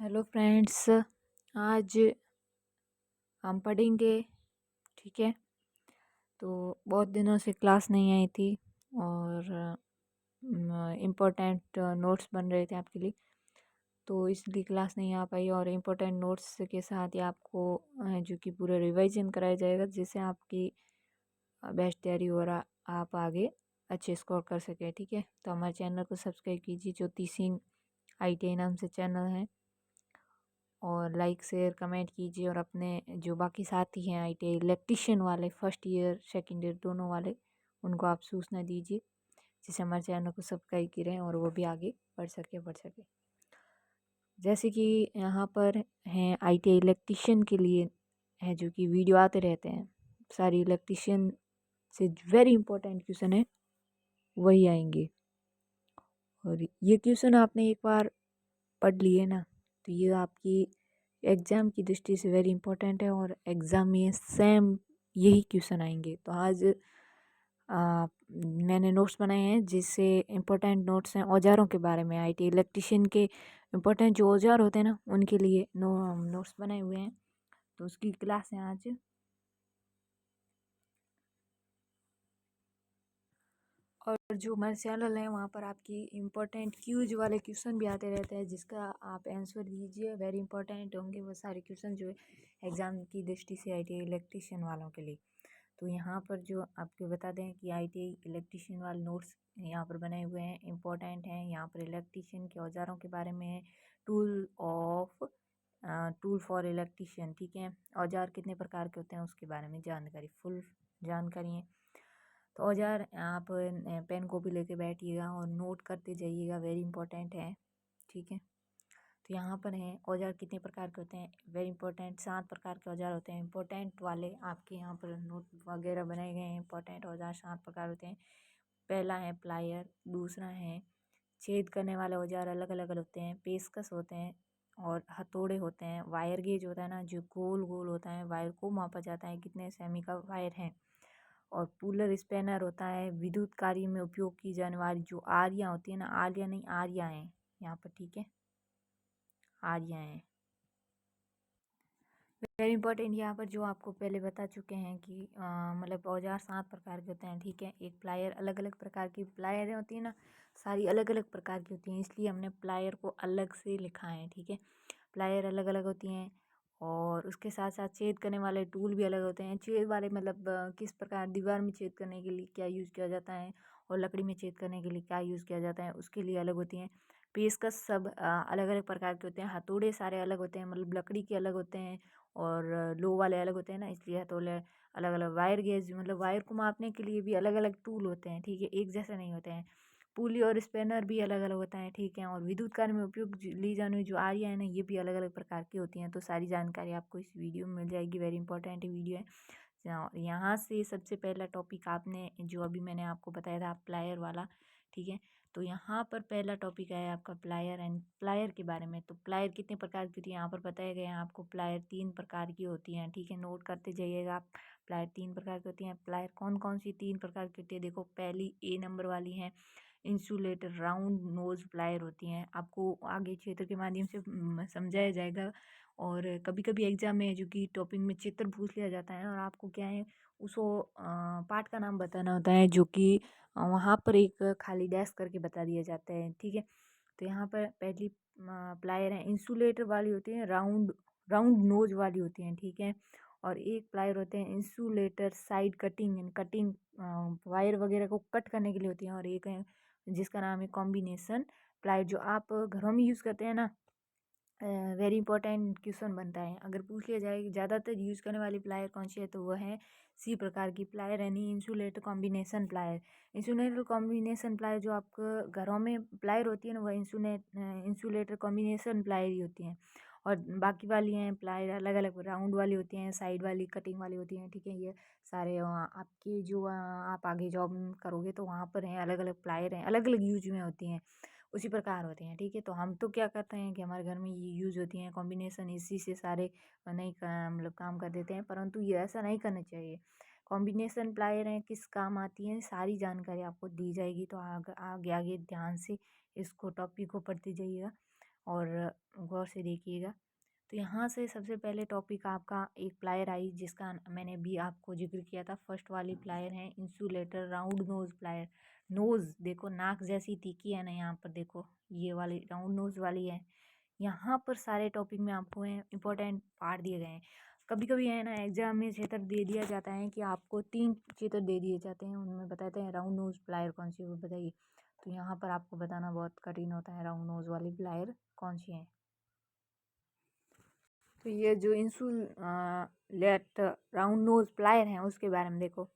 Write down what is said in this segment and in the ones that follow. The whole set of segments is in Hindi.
Hello friends. आज हम पढ़ेंगे। ठीक है। तो बहुत दिनों से क्लास नहीं आई थी और इम्पोर्टेंट नोट्स बन रहे थे आपके लिए, तो इसलिए क्लास नहीं आ पाई। और इम्पोर्टेंट नोट्स के साथ ही आपको जो कि पूरा रिवाइजन कराया जाएगा, जिससे आपकी बेस्ट तैयारी हो रहा, आप आगे अच्छे स्कोर कर सकें। ठीक है। तो हमारे चैनल को सब्सक्राइब कीजिए, ज्योति सिंह ITI नाम से चैनल है, और लाइक शेयर कमेंट कीजिए। और अपने जो बाकी साथी हैं ITI इलेक्ट्रीशियन वाले, फर्स्ट ईयर सेकंड ईयर दोनों वाले, उनको आप सूचना दीजिए, जिससे हमारे चैनल को सब्सक्राइब करें और वो भी आगे बढ़ सके। जैसे कि यहाँ पर हैं ITI इलेक्ट्रीशियन के लिए है, जो कि वीडियो आते रहते हैं, सारी इलेक्ट्रीशियन से वेरी इंपॉर्टेंट क्वेश्चन है, वही आएंगे। और ये क्वेश्चन आपने एक बार पढ़ लिए ना, तो ये आपकी एग्ज़ाम की दृष्टि से वेरी इंपॉर्टेंट है, और एग्ज़ाम में सेम यही क्वेश्चन आएंगे। तो आज मैंने नोट्स बनाए हैं, जिससे इम्पोर्टेंट नोट्स हैं औजारों के बारे में। ITI इलेक्ट्रीशियन के इम्पोर्टेंट जो औजार होते हैं ना, उनके लिए नोट्स बनाए हुए हैं, तो उसकी क्लास है आज। और जो हमारे चैनल है, वहाँ पर आपकी इम्पोर्टेंट क्यूज वाले क्वेश्चन भी आते रहते हैं, जिसका आप आंसर दीजिए। वेरी इंपॉर्टेंट होंगे वो सारे क्वेश्चन जो एग्ज़ाम की दृष्टि से ITI इलेक्ट्रीशियन वालों के लिए। तो यहाँ पर जो आपको बता दें कि ITI इलेक्ट्रीशियन वाले नोट्स यहाँ पर बने हुए हैं, इम्पोर्टेंट हैं। यहाँ पर इलेक्ट्रीशियन के औजारों के बारे में है, टूल फॉर इलेक्ट्रीशियन। ठीक है। औजार कितने प्रकार के होते हैं उसके बारे में जानकारी, फुल जानकारी है। तो औजार आप पेन कॉपी लेके बैठिएगा और नोट करते जाइएगा, वेरी इंपॉर्टेंट है। ठीक है। तो यहाँ पर हैं औजार कितने प्रकार के होते हैं, वेरी इंपॉर्टेंट। 7 प्रकार के औजार होते हैं इंपॉर्टेंट वाले, आपके यहाँ पर नोट वगैरह बनाए गए हैं। इंपॉर्टेंट औजार 7 प्रकार होते हैं। पहला है प्लायर, दूसरा है छेद करने वाले औजार, अलग अलग होते हैं। पेचकस होते हैं और हथौड़े होते हैं। वायर गेज होता है ना, जो गोल गोल होता है, वायर को मापा जाता है कितने सेमी का वायर है। और पुलर स्पैनर होता है, विद्युत कार्य में उपयोग की जाने वाली जो आरियाँ होती है ना, आलिया नहीं आरियाँ हैं यहाँ पर। ठीक है, आरियाँ हैं। वेरी इंपॉर्टेंट, यहाँ पर जो आपको पहले बता चुके हैं कि मतलब औजार 7 प्रकार के होते हैं। ठीक है। एक प्लायर, अलग अलग प्रकार की प्लायरें होती हैं ना, सारी अलग अलग प्रकार की होती हैं, इसलिए हमने प्लायर को अलग से लिखा है। ठीक है। प्लायर अलग अलग होती हैं, और उसके साथ साथ छेद करने वाले टूल भी अलग होते हैं। छेद वाले मतलब किस प्रकार दीवार में छेद करने के लिए क्या यूज़ किया जाता है, और लकड़ी में छेद करने के लिए क्या यूज़ किया जाता है, उसके लिए अलग होती हैं। पेचकस सब अलग अलग प्रकार के होते हैं। हथौड़े सारे अलग होते हैं, मतलब लकड़ी के अलग होते हैं, और लो वाले अलग होते हैं ना, इसलिए हथौड़े अलग अलग। वायर गेज मतलब वायर को मापने के लिए भी अलग अलग टूल होते हैं। ठीक है, एक जैसे नहीं होते हैं। पुली और स्पैनर भी अलग अलग होता है। ठीक है। और विद्युत कार्य में उपयोग ली जाने वाली जो आरियाँ है ना, ये भी अलग अलग प्रकार की होती हैं। तो सारी जानकारी आपको इस वीडियो में मिल जाएगी, वेरी इंपॉर्टेंट वीडियो है। यहाँ से सबसे पहला टॉपिक आपने जो अभी मैंने आपको बताया था प्लायर वाला। ठीक है। तो यहाँ पर पहला टॉपिक है आपका प्लायर एंड प्लायर के बारे में। तो प्लायर कितने प्रकार की होती है यहाँ पर बताया गया है आपको। प्लायर 3 प्रकार की होती हैं। ठीक है, नोट करते जाइएगा आप। प्लायर 3 प्रकार की होती हैं। प्लायर कौन कौन सी 3 प्रकार की होती है, देखो। पहली A नंबर वाली है इंसुलेटर राउंड नोज प्लायर होती हैं। आपको आगे चित्र के माध्यम से समझाया जाएगा। और कभी कभी एग्जाम में जो कि टॉपिक में चित्र पूछ लिया जाता है, और आपको क्या है उसको पार्ट का नाम बताना होता है, जो कि वहाँ पर एक खाली डैश करके बता दिया जाता है। ठीक है। तो यहाँ पर पहली प्लायर है इंसुलेटर वाली होती है, राउंड राउंड नोज वाली होती हैं। ठीक है। और एक प्लायर होते हैं insulator side cutting cutting wire वगैरह को कट करने के लिए होती हैं। और एक है जिसका नाम है कॉम्बिनेशन प्लायर, जो आप घरों में यूज़ करते हैं ना। वेरी इंपॉर्टेंट क्वेश्चन बनता है, अगर पूछ लिया जाए कि ज़्यादातर यूज़ करने वाली प्लायर कौन सी है, तो वह है C प्रकार की प्लायर, यानी insulator combination plier. Insulator combination plier जो आपको घरों में प्लायर होती है ना, वह इंसुलेटर कॉम्बिनेशन प्लायर ही होती हैं। और बाकी वाली हैं प्लायर अलग अलग राउंड वाली होती हैं, साइड वाली कटिंग वाली होती हैं। ठीक है। ये सारे आपके जो आप आगे जॉब करोगे तो वहाँ पर हैं अलग अलग प्लायर हैं, अलग अलग यूज में होती हैं, उसी प्रकार होते हैं। ठीक है। तो हम तो क्या करते हैं कि हमारे घर में ये यूज़ होती हैं कॉम्बिनेशन, इसी से सारे नहीं मतलब काम कर देते हैं, परंतु ये ऐसा नहीं करना चाहिए। कॉम्बिनेशन प्लायर हैं, किस काम आती हैं, सारी जानकारी आपको दी जाएगी। तो आगे आगे आगे ध्यान से इसको टॉपिक को पढ़ते जाइएगा। और गौर से देखिएगा। तो यहाँ से सबसे पहले टॉपिक आपका एक प्लायर आई जिसका मैंने अभी आपको जिक्र किया था। फर्स्ट वाली प्लायर है insulator round nose plier. Nose देखो नाक जैसी तीखी है ना, यहाँ पर देखो ये वाली राउंड नोज वाली है। यहाँ पर सारे टॉपिक में आपको इम्पोर्टेंट पार्ट दिए गए हैं। कभी कभी है ना एग्जाम में क्षेत्र दे दिया जाता है कि आपको 3 चित्र दे दिए जाते हैं, उनमें बताते हैं राउंड नोज प्लायर कौन सी है वो बताइए। तो यहाँ पर आपको बताना बहुत कठिन होता है राउंड नोज वाली प्लायर कौन सी है। तो ये जो इंसुलेट राउंड नोज प्लायर हैं उसके बारे में देखो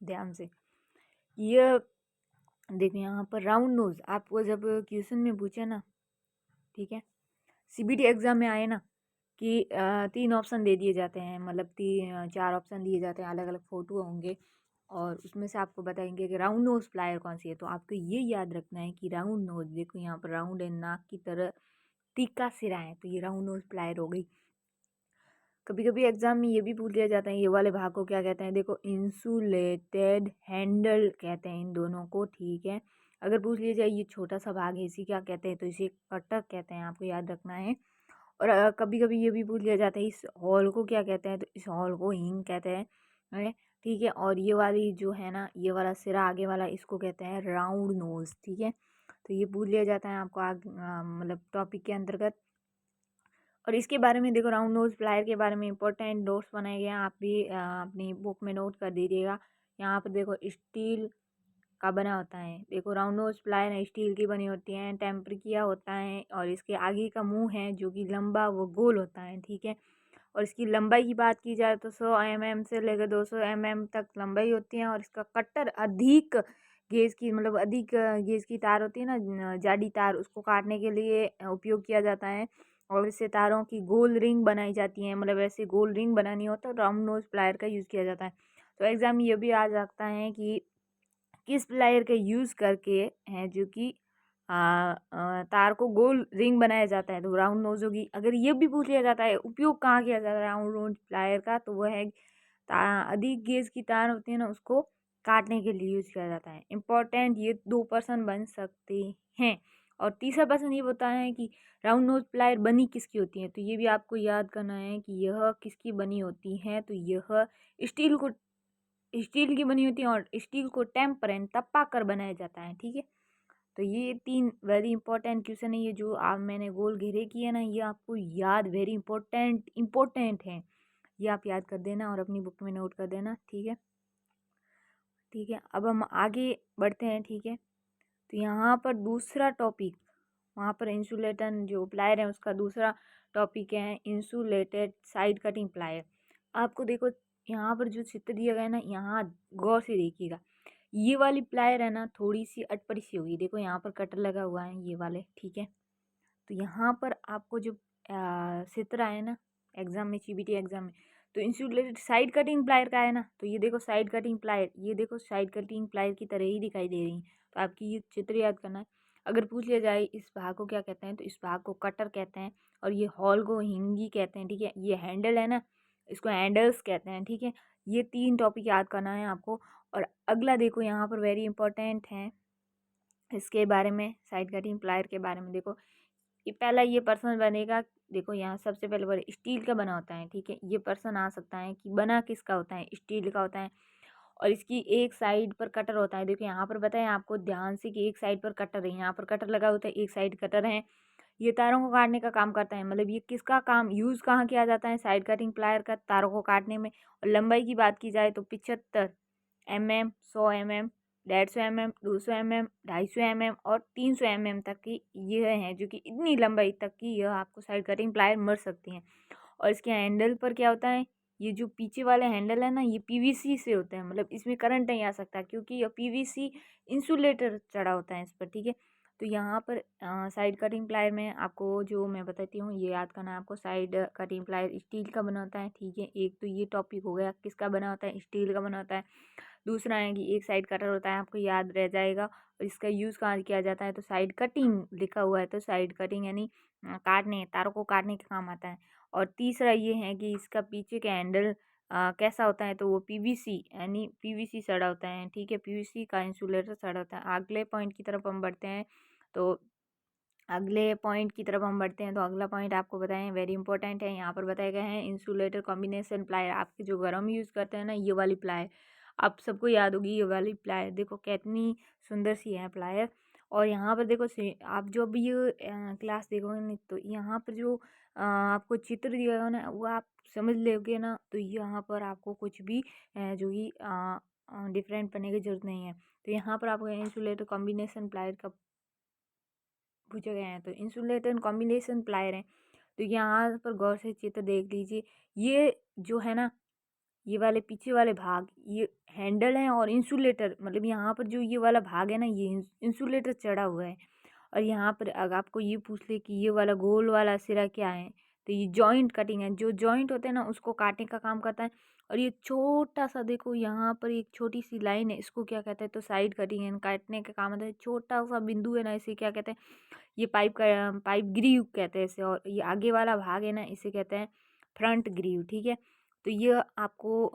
ध्यान से। ये देखो यहाँ पर राउंड नोज आपको जब क्वेश्चन में पूछे ना, ठीक है, सीबीटी एग्जाम में आए ना कि 3 ऑप्शन दे दिए जाते हैं, मतलब 4 ऑप्शन दिए जाते हैं, अलग अलग फोटो होंगे और उसमें से आपको बताएंगे कि राउंड नोज प्लायर कौन सी है। तो आपको ये याद रखना है कि राउंड नोज देखो यहाँ पर राउंड है, नाक की तरह तीखा सिरा है, तो ये राउंड नोज प्लायर हो गई। कभी कभी एग्जाम में ये भी पूछ लिया जाता है ये वाले भाग को क्या कहते हैं, देखो इंसुलेटेड हैंडल कहते हैं इन दोनों को, ठीक है। अगर पूछ लिया जाए ये छोटा सा भाग है इसी क्या कहते हैं, तो इसे कटर कहते हैं, आपको याद रखना है। और कभी कभी ये भी पूछ लिया जाता है इस हॉल को क्या कहते हैं, तो इस हॉल को हिंग कहते हैं, है, ठीक है। और ये वाली जो है ना ये वाला सिरा आगे वाला इसको कहते हैं राउंड नोज, ठीक है। तो ये पूछ लिया जाता है आपको मतलब टॉपिक के अंतर्गत। और इसके बारे में देखो राउंड नोज प्लायर के बारे में इंपॉर्टेंट नोट्स बनाए गए हैं, आप भी अपनी बुक में नोट कर दीजिएगा। यहाँ पर देखो स्टील का बना होता है, देखो राउंड नोज प्लायर है स्टील की बनी होती है, टेम्पर किया होता है और इसके आगे का मुंह है जो कि लंबा वो गोल होता है, ठीक है। और इसकी लंबाई की बात की जाए तो 100 mm से लेकर 200 mm तक लंबाई होती है। और इसका कट्टर अधिक गेज की, मतलब अधिक गेज की तार होती है ना, जाडी तार, उसको काटने के लिए उपयोग किया जाता है। और इससे तारों की गोल रिंग बनाई जाती है, मतलब ऐसे गोल रिंग बनानी हो तो राउंड नोज प्लायर का यूज़ किया जाता है। तो एग्जाम में ये भी आ सकता है कि किस प्लायर का यूज़ करके है जो कि तार को गोल रिंग बनाया जाता है, तो राउंड नोज होगी। अगर ये भी पूछ लिया जाता है उपयोग कहाँ किया जाता है राउंड नोज प्लायर का, तो वह है अधिक गेज की तार होती है ना उसको काटने के लिए यूज किया जाता है। इम्पोर्टेंट ये 2% बन सकते हैं। और तीसरा प्रश्न ये होता है कि राउंड नोज प्लायर बनी किसकी होती है, तो ये भी आपको याद करना है कि यह किसकी बनी होती है। तो यह स्टील को स्टील की बनी होती है और स्टील को टेम्पर एंड तपा कर बनाया जाता है, ठीक है। तो ये 3 वेरी इंपॉर्टेंट क्वेश्चन है, ये जो आप मैंने गोल घेरे किए ना ये आपको याद वेरी इंपॉर्टेंट है, ये आप याद कर देना और अपनी बुक में नोट कर देना, ठीक है। ठीक है, अब हम आगे बढ़ते हैं, ठीक है। तो यहाँ पर दूसरा टॉपिक, वहाँ पर इंसुलेटर जो प्लायर है उसका दूसरा टॉपिक है इंसुलेटेड साइड कटिंग प्लायर। आपको देखो यहाँ पर जो चित्र दिया गया है ना, यहाँ गौर से देखिएगा। ये वाली प्लायर है ना थोड़ी सी अटपटी सी होगी, देखो यहाँ पर कटर लगा हुआ है ये वाले, ठीक है। तो यहाँ पर आपको जो चित्र आए ना एग्जाम में, सीबीटी एग्जाम में, तो इंसुलेटेड साइड कटिंग प्लायर का है ना, तो ये देखो साइड कटिंग प्लायर, ये देखो साइड कटिंग प्लायर की तरह ही दिखाई दे रही है। तो आपकी ये चित्र याद करना है। अगर पूछ लिया जाए इस भाग को क्या कहते हैं, तो इस भाग को कटर कहते हैं और ये हॉल को हिंगी कहते हैं, ठीक है। ये हैंडल है ना, इसको हैंडल्स कहते हैं, ठीक है। ये 3 टॉपिक याद करना है आपको। और अगला देखो यहाँ पर वेरी इंपॉर्टेंट है इसके बारे में, साइड कटिंग प्लायर के बारे में देखो। ये पहला ये पर्सन बनेगा, देखो यहाँ सबसे पहले बड़े स्टील का बना होता है, ठीक है। ये पर्सन आ सकता है कि बना किसका होता है, स्टील का होता है। और इसकी एक साइड पर कटर होता है, देखो यहाँ पर बताएं आपको ध्यान से कि एक साइड पर कटर है, यहाँ पर कटर लगा होता है, एक साइड कटर है। ये तारों को काटने का काम करता है, मतलब ये किसका काम यूज़ कहाँ किया जाता है, साइड कटिंग प्लायर का, तारों को काटने में। और लंबाई की बात की जाए तो 75 mm, 100 mm, 150 mm, 200 mm, 250 mm और 300 mm तक की ये है, जो कि इतनी लंबाई तक की यह आपको साइड कटिंग प्लायर मिल सकती हैं। और इसके हैंडल पर क्या होता है, ये जो पीछे वाले हैंडल है ना ये पीवीसी से होते हैं, मतलब इसमें करंट नहीं आ सकता क्योंकि ये पीवीसी इंसुलेटर चढ़ा होता है इस पर, ठीक है। तो यहाँ पर साइड कटिंग प्लायर में आपको जो मैं बताती हूँ ये याद करना है आपको। साइड कटिंग प्लायर स्टील का बना होता है, ठीक है। एक तो ये टॉपिक हो गया किसका बना होता है, स्टील का बना होता है। दूसरा है कि एक साइड कटर होता है, आपको याद रह जाएगा। और इसका यूज़ कहाँ किया जाता है, तो साइड कटिंग लिखा हुआ है, तो साइड कटिंग यानी काटने, तारों को काटने के काम आता है। और तीसरा ये है कि इसका पीछे का हैंडल कैसा होता है, तो वो पीवीसी यानी पीवीसी सड़ा होता है, ठीक है। पीवीसी का इंसुलेटर सड़ा होता है। अगले पॉइंट की तरफ हम बढ़ते हैं। तो अगले पॉइंट की तरफ हम बढ़ते हैं। तो अगला पॉइंट आपको बताएं, वेरी इंपॉर्टेंट है। यहाँ पर बताए गए हैं इंसुलेटर कॉम्बिनेशन प्लायर। आपके जो घर में यूज़ करते हैं ना, ये वाली प्लायर आप सबको याद होगी। ये वाली प्लायर देखो कितनी सुंदर सी है प्लायर। और यहाँ पर देखो आप जो भी ये क्लास देखोगे ना, तो यहाँ पर जो आपको चित्र दिया होगा ना, वो आप समझ लोगे ना, तो यहाँ पर आपको कुछ भी जो ही डिफरेंट करने की जरूरत नहीं है। तो यहाँ पर आपको इंसुलेटर कॉम्बिनेशन प्लायर का पूछे गए हैं। तो इंसुलेटर कॉम्बिनेशन प्लायर है। तो यहाँ पर गौर से चित्र देख लीजिए। ये जो है ना, ये वाले पीछे वाले भाग ये हैंडल है, और इंसुलेटर मतलब यहाँ पर जो ये वाला भाग है ना, ये इंसुलेटर चढ़ा हुआ है। और यहाँ पर अगर आपको ये पूछ ले कि ये वाला गोल वाला सिरा क्या है, तो ये जॉइंट कटिंग है। जो जॉइंट होते हैं ना, उसको काटने का काम करता है। और ये छोटा सा देखो, यहाँ पर एक छोटी सी लाइन है, इसको क्या कहते हैं, तो साइड कटिंग है। काटने का काम आता है। छोटा सा बिंदु है ना, इसे क्या कहते हैं, ये पाइप ग्रीव कहते हैं इसे। और ये आगे वाला भाग है ना, इसे कहते हैं फ्रंट ग्रीव। ठीक है। तो ये आपको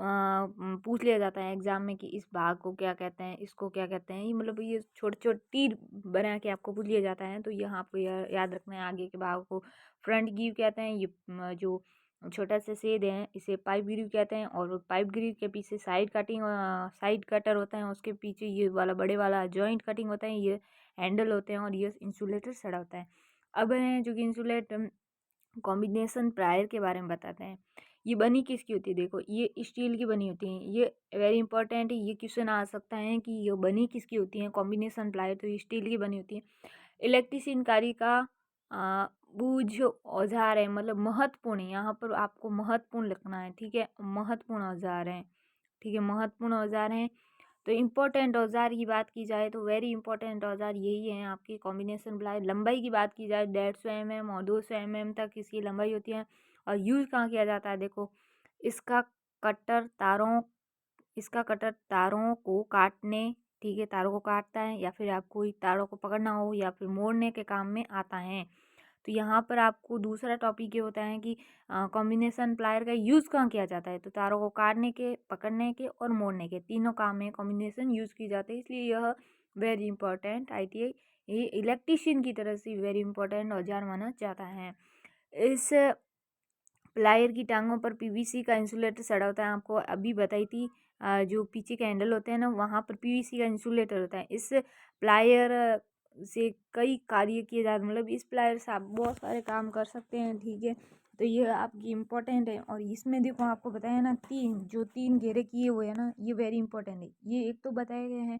पूछ लिया जाता है एग्जाम में कि इस भाग को क्या कहते हैं, इसको क्या कहते हैं। ये मतलब ये छोटे छोटे तीर बना के आपको पूछ लिया जाता है। तो यहाँ आपको याद रखना है, आगे के भाग को फ्रंट ग्रीव कहते हैं। ये जो छोटा सा छेद है, इसे पाइप ग्रीव कहते हैं। और पाइप ग्रीव के पीछे साइड कटर होता है, उसके पीछे ये वाला बड़े वाला जॉइंट कटिंग होता है, ये हैंडल होते हैं। और ये इंसुलेटर सड़ा होता है। अब है जो कि इंसुलेटर कॉम्बिनेशन प्रायर के बारे में बताते हैं। ये बनी किसकी होती है, देखो ये स्टील की बनी होती है। ये वेरी इंपॉर्टेंट है, ये क्वेश्चन आ सकता है कि ये बनी किसकी होती है कॉम्बिनेशन प्लायर, तो ये स्टील की बनी होती है। इलेक्ट्रीशियन कार्य का बूझ औजार है, मतलब महत्वपूर्ण है। यहाँ पर आपको महत्वपूर्ण लिखना है। ठीक है, महत्वपूर्ण औजार है। ठीक है, महत्वपूर्ण औजार है। तो इम्पोर्टेंट औजार की बात की जाए तो वेरी इंपॉर्टेंट औजार यही है आपकी कॉम्बिनेशन प्लाई। लंबाई की बात की जाए 150 mm और 200 mm तक इसकी लंबाई होती है। और यूज़ कहाँ किया जाता है, देखो इसका कटर तारों इसका कटर तारों को काटने, ठीक है, तारों को काटता है, या फिर आपको तारों को पकड़ना हो या फिर मोड़ने के काम में आता है। तो यहाँ पर आपको दूसरा टॉपिक ये होता है कि कॉम्बिनेशन प्लायर का यूज़ कहाँ किया जाता है, तो तारों को काटने के, पकड़ने के और मोड़ने के तीनों काम में कॉम्बिनेशन यूज़ की जाती है। इसलिए यह वेरी इंपॉर्टेंट ITI ये इलेक्ट्रीशियन की तरह से वेरी इंपॉर्टेंट औजार माना जाता है। इस प्लायर की टांगों पर PVC का इंसुलेटर सड़ा होता है। आपको अभी बताई थी जो पीछे के हैंडल होते हैं ना, वहाँ पर PVC का इंसुलेटर होता है। इस प्लायर से कई कार्य किए जाते, मतलब इस प्लायर से आप बहुत सारे काम कर सकते हैं। ठीक है, तो ये आपकी इम्पोर्टेंट है। और इसमें देखो आपको बताया ना, तीन घेरे किए हुए हैं ना, ये वेरी इंपॉर्टेंट है। ये एक तो बताए गए हैं,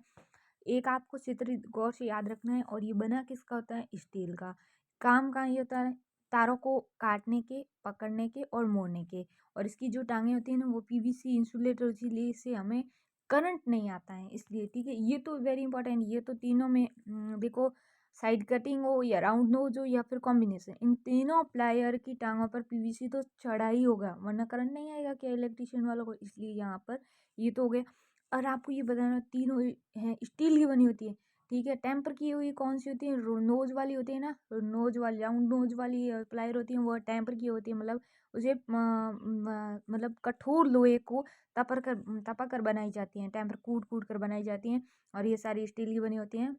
एक आपको चित्र गौर से याद रखना है। और ये बना किसका होता है, स्टील का। काम कहाँ ये होता है, तारों को काटने के, पकड़ने के और मोड़ने के। और इसकी जो टांगे होती है ना, वो PVC इंसुलेटर, इसीलिए इससे हमें करंट नहीं आता है इसलिए। ठीक है, ये तो वेरी इंपॉर्टेंट। ये तो तीनों में देखो साइड कटिंग हो या राउंड नोज हो या फिर कॉम्बिनेशन, इन तीनों प्लायर की टांगों पर PVC तो चढ़ा ही होगा, वरना करंट नहीं आएगा क्या इलेक्ट्रिशियन वालों को। इसलिए यहाँ पर ये तो हो गया। और आपको ये बताना, तीनों हैं स्टील की बनी होती है। ठीक है, टेम्पर की हुई कौन सी होती है, नोज वाली होती है ना, नोज वाली राउंड नोज वाली प्लायर होती है, वो टेम्पर की होती है। मतलब उसे मतलब कठोर लोहे को तपा कर बनाई जाती हैं, टेम्पर कूट कूट कर बनाई जाती हैं। और ये सारी स्टील की बनी होती हैं।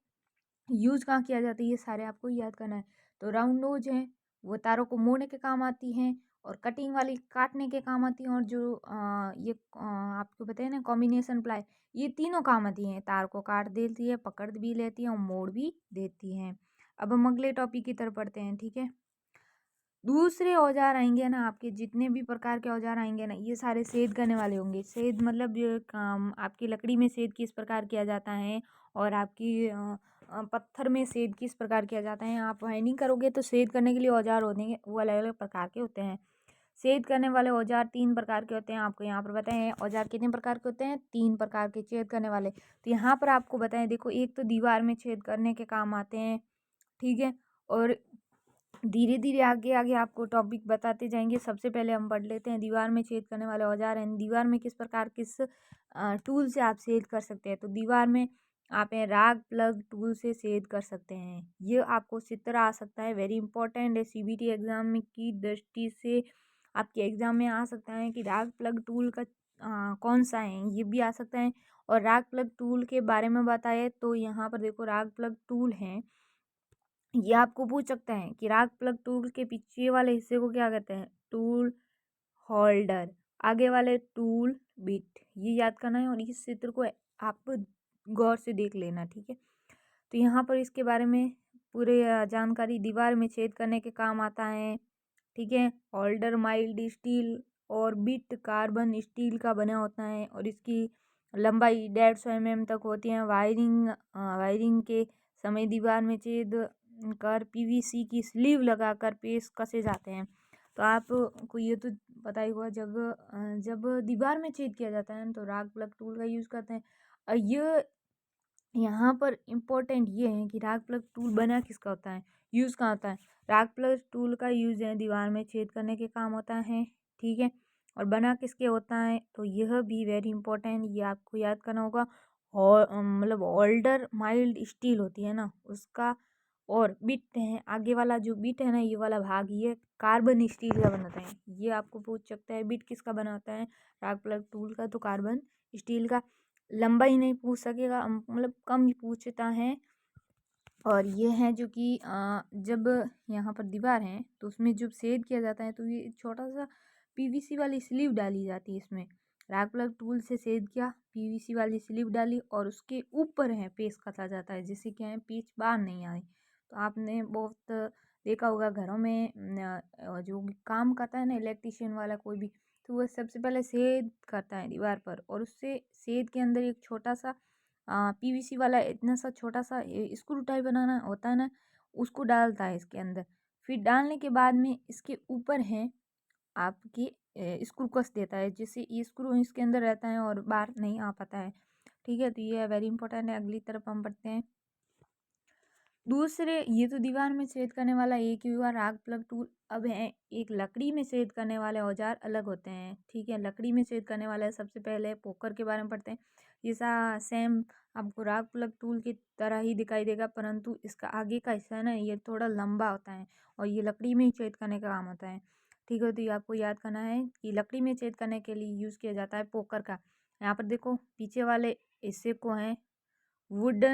यूज़ कहाँ किया जाता है, ये सारे आपको याद करना है। तो राउंड नोज है, वो तारों को मोड़ने के काम आती हैं। और कटिंग वाली काटने के काम आती हैं। और जो ये आपको बताया ना कॉम्बिनेशन प्लाई, ये तीनों काम आती हैं, तार को काट देती है, पकड़ भी लेती हैं और मोड़ भी देती हैं। अब हम अगले टॉपिक की तरफ पढ़ते हैं। ठीक है, दूसरे औजार आएंगे ना, आपके जितने भी प्रकार के औजार आएंगे ना, ये सारे छेद करने वाले होंगे। छेद मतलब ये काम आपकी लकड़ी में छेद किस प्रकार किया जाता है, और आपकी पत्थर में छेद किस प्रकार किया जाता है। आप वाइंडिंग करोगे तो छेद करने के लिए औजार होते हैं, वो अलग अलग प्रकार के होते हैं। छेद करने वाले औजार 3 प्रकार के होते हैं। आपको यहाँ पर बताएं हैं औजार कितने प्रकार के होते हैं, 3 प्रकार के छेद करने वाले। तो यहाँ पर आपको बताएं, देखो एक तो दीवार में छेद करने के काम आते हैं। ठीक है, और धीरे धीरे आगे आगे आपको टॉपिक बताते जाएंगे। सबसे पहले हम पढ़ लेते हैं दीवार में छेद करने वाले औजार हैं। दीवार में किस टूल से आप छेद कर सकते हैं, तो दीवार में आप राग प्लग टूल से छेद कर सकते हैं। ये आपको चित्र आ सकता है, वेरी इंपॉर्टेंट है CBT एग्जाम में की दृष्टि से। आपके एग्जाम में आ सकता है कि राग प्लग टूल का कौन सा है, ये भी आ सकता है। और राग प्लग टूल के बारे में बताए तो यहाँ पर देखो राग प्लग टूल है, ये आपको पूछ सकता है कि राग प्लग टूल के पीछे वाले हिस्से को क्या कहते हैं? Tool holder. आगे वाले टूल बिट। ये याद करना है और इस चित्र को आप गौर से देख लेना, ठीक है। तो यहाँ पर इसके बारे में पूरे जानकारी दीवार में छेद करने के काम आता है, ठीक है। होल्डर माइल्ड स्टील और बिट कार्बन स्टील का बना होता है और इसकी लंबाई 150 mm तक होती है। वायरिंग के समय दीवार में छेद कर पीवीसी की स्लीव लगाकर पेस्ट कसे जाते हैं। तो आपको ये तो पता ही होगा, जब दीवार में छेद किया जाता है तो राग प्लग टूल का यूज़ करते हैं। और ये यहाँ पर इम्पोर्टेंट ये है कि राग प्लग टूल बना किसका होता है, यूज़ कहाँ होता है। राग प्लग टूल का यूज़ है दीवार में छेद करने के काम होता है, ठीक है। और बना किसके होता है, तो यह भी वेरी इंपॉर्टेंट, ये आपको याद करना होगा। और मतलब होल्डर माइल्ड स्टील होती है ना उसका, और बिट है आगे वाला जो बिट है ना ये वाला भाग, ये कार्बन स्टील का बनाता है। ये आपको पूछ सकता है बिट किसका बना होता है राग प्लग टूल का, तो कार्बन स्टील का। लंबाई नहीं पूछ सकेगा, मतलब कम ही पूछता है। और ये है जो कि जब यहाँ पर दीवार है तो उसमें जब छेद किया जाता है तो ये छोटा सा पीवीसी वाली स्लीव डाली जाती है इसमें। राग प्लग टूल से छेद किया, पीवीसी वाली स्लीव डाली और उसके ऊपर है पेस्ट कसा जाता है, जिससे क्या है पेच बाहर नहीं आए। तो आपने बहुत देखा होगा घरों में जो भी काम करता है ना इलेक्ट्रिशियन वाला कोई भी, तो वह सबसे पहले छेद करता है दीवार पर और उससे छेद के अंदर एक छोटा सा पीवीसी वाला इतना सा छोटा सा स्क्रू टाइप बनाना होता है ना, उसको डालता है इसके अंदर। फिर डालने के बाद में इसके ऊपर है आपकी स्क्रू कस देता है, जिससे ये स्क्रू इसके अंदर रहता है और बाहर नहीं आ पाता है, ठीक है। तो ये वेरी इंपॉर्टेंट है। अगली तरफ हम पढ़ते हैं। दूसरे, ये तो दीवार में छेद करने वाला एक ही हुआ राग प्लग टूल। अब है एक लकड़ी में छेद करने वाले औजार अलग होते हैं, ठीक है। लकड़ी में छेद करने वाले सबसे पहले पोकर के बारे में पढ़ते हैं। ये सा सेम आपको राग प्लग टूल की तरह ही दिखाई देगा, परंतु इसका आगे का हिस्सा है ना ये थोड़ा लंबा होता है और ये लकड़ी में ही छेद करने का काम होता है, ठीक है। तो ये आपको याद करना है कि लकड़ी में छेद करने के लिए यूज़ किया जाता है पोकर का। यहाँ पर देखो पीछे वाले हिस्से को है वुड